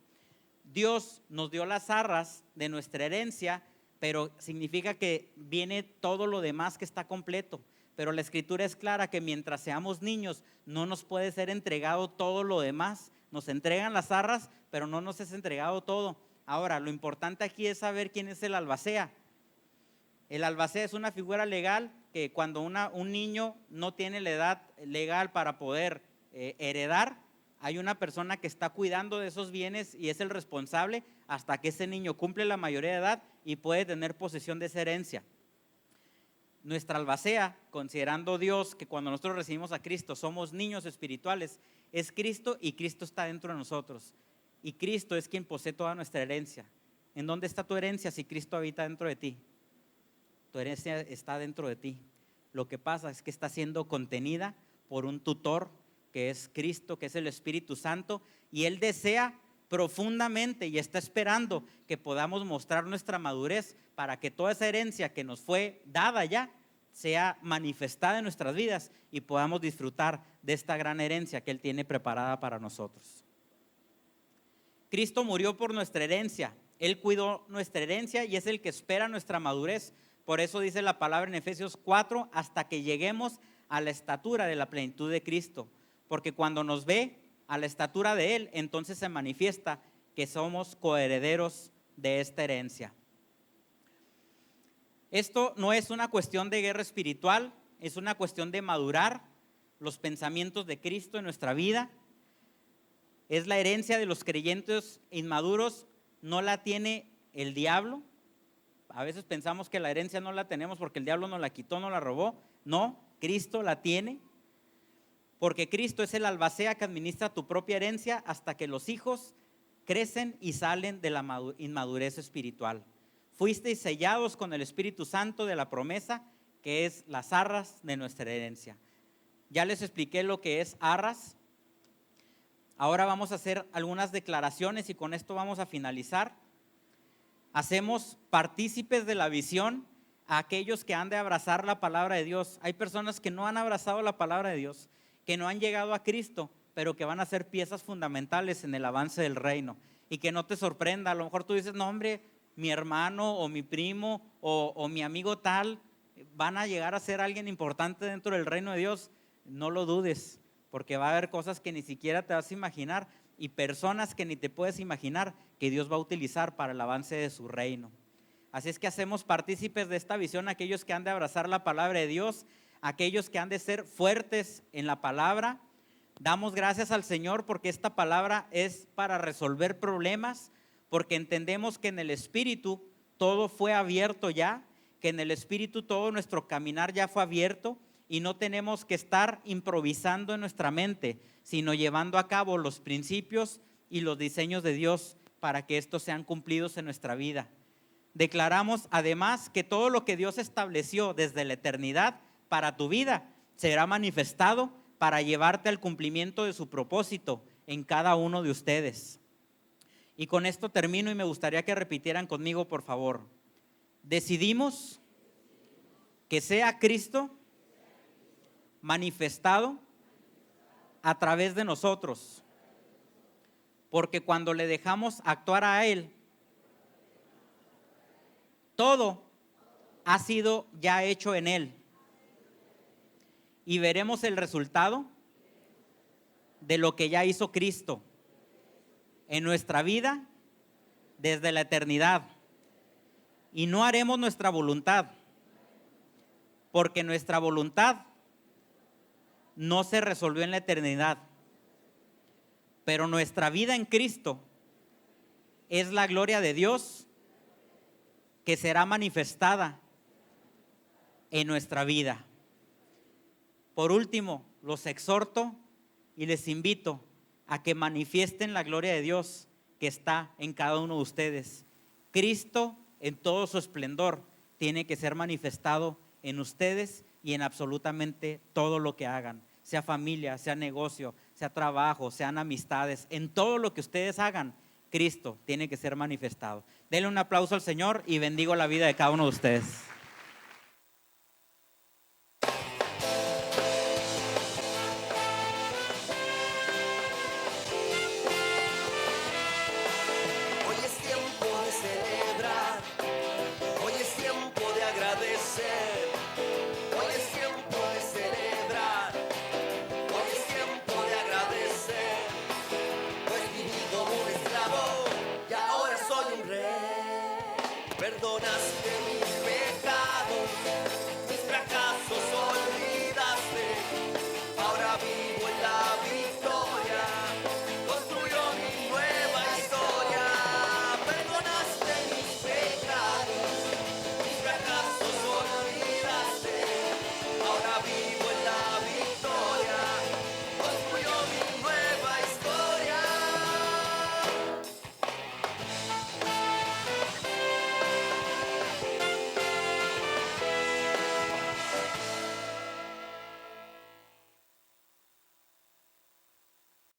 Dios nos dio las arras de nuestra herencia, pero significa que viene todo lo demás que está completo. Pero la Escritura es clara que mientras seamos niños no nos puede ser entregado todo lo demás. Nos entregan las arras, pero no nos es entregado todo. Ahora, lo importante aquí es saber quién es el albacea. El albacea es una figura legal que cuando un niño no tiene la edad legal para poder heredar, hay una persona que está cuidando de esos bienes y es el responsable hasta que ese niño cumple la mayoría de edad y puede tener posesión de esa herencia. Nuestra albacea, considerando Dios que cuando nosotros recibimos a Cristo somos niños espirituales, es Cristo y Cristo está dentro de nosotros. Y Cristo es quien posee toda nuestra herencia. ¿En dónde está tu herencia si Cristo habita dentro de ti? Tu herencia está dentro de ti. Lo que pasa es que está siendo contenida por un tutor que es Cristo, que es el Espíritu Santo, y Él desea profundamente y está esperando que podamos mostrar nuestra madurez para que toda esa herencia que nos fue dada ya sea manifestada en nuestras vidas y podamos disfrutar de esta gran herencia que Él tiene preparada para nosotros. Cristo murió por nuestra herencia, Él cuidó nuestra herencia y es el que espera nuestra madurez. Por eso dice la palabra en Efesios 4, hasta que lleguemos a la estatura de la plenitud de Cristo. Porque cuando nos ve a la estatura de Él, entonces se manifiesta que somos coherederos de esta herencia. Esto no es una cuestión de guerra espiritual, es una cuestión de madurar los pensamientos de Cristo en nuestra vida. Es la herencia de los creyentes inmaduros, no la tiene el diablo. A veces pensamos que la herencia no la tenemos porque el diablo nos la quitó, nos la robó. No, Cristo la tiene. Porque Cristo es el albacea que administra tu propia herencia hasta que los hijos crecen y salen de la inmadurez espiritual. Fuisteis sellados con el Espíritu Santo de la promesa, que es las arras de nuestra herencia. Ya les expliqué lo que es arras. Ahora vamos a hacer algunas declaraciones y con esto vamos a finalizar. Hacemos partícipes de la visión a aquellos que han de abrazar la palabra de Dios. Hay personas que no han abrazado la palabra de Dios, que no han llegado a Cristo, pero que van a ser piezas fundamentales en el avance del reino. Y que no te sorprenda, a lo mejor tú dices, no hombre, mi hermano o mi primo o mi amigo tal van a llegar a ser alguien importante dentro del reino de Dios. No lo dudes, porque va a haber cosas que ni siquiera te vas a imaginar y personas que ni te puedes imaginar que Dios va a utilizar para el avance de su reino. Así es que hacemos partícipes de esta visión a aquellos que han de abrazar la palabra de Dios, aquellos que han de ser fuertes en la palabra. Damos gracias al Señor porque esta palabra es para resolver problemas, porque entendemos que en el Espíritu todo fue abierto ya, que en el Espíritu todo nuestro caminar ya fue abierto y no tenemos que estar improvisando en nuestra mente, sino llevando a cabo los principios y los diseños de Dios para que estos sean cumplidos en nuestra vida. Declaramos además que todo lo que Dios estableció desde la eternidad para tu vida será manifestado para llevarte al cumplimiento de su propósito en cada uno de ustedes. Y con esto termino y me gustaría que repitieran conmigo, por favor. Decidimos que sea Cristo manifestado a través de nosotros, porque cuando le dejamos actuar a Él, todo ha sido ya hecho en Él. Y veremos el resultado de lo que ya hizo Cristo en nuestra vida desde la eternidad. Y no haremos nuestra voluntad, porque nuestra voluntad no se resolvió en la eternidad, pero nuestra vida en Cristo es la gloria de Dios que será manifestada en nuestra vida. Por último, los exhorto y les invito a que manifiesten la gloria de Dios que está en cada uno de ustedes. Cristo en todo su esplendor tiene que ser manifestado en ustedes y en absolutamente todo lo que hagan, sea familia, sea negocio, sea trabajo, sean amistades, en todo lo que ustedes hagan, Cristo tiene que ser manifestado. Denle un aplauso al Señor y bendigo la vida de cada uno de ustedes.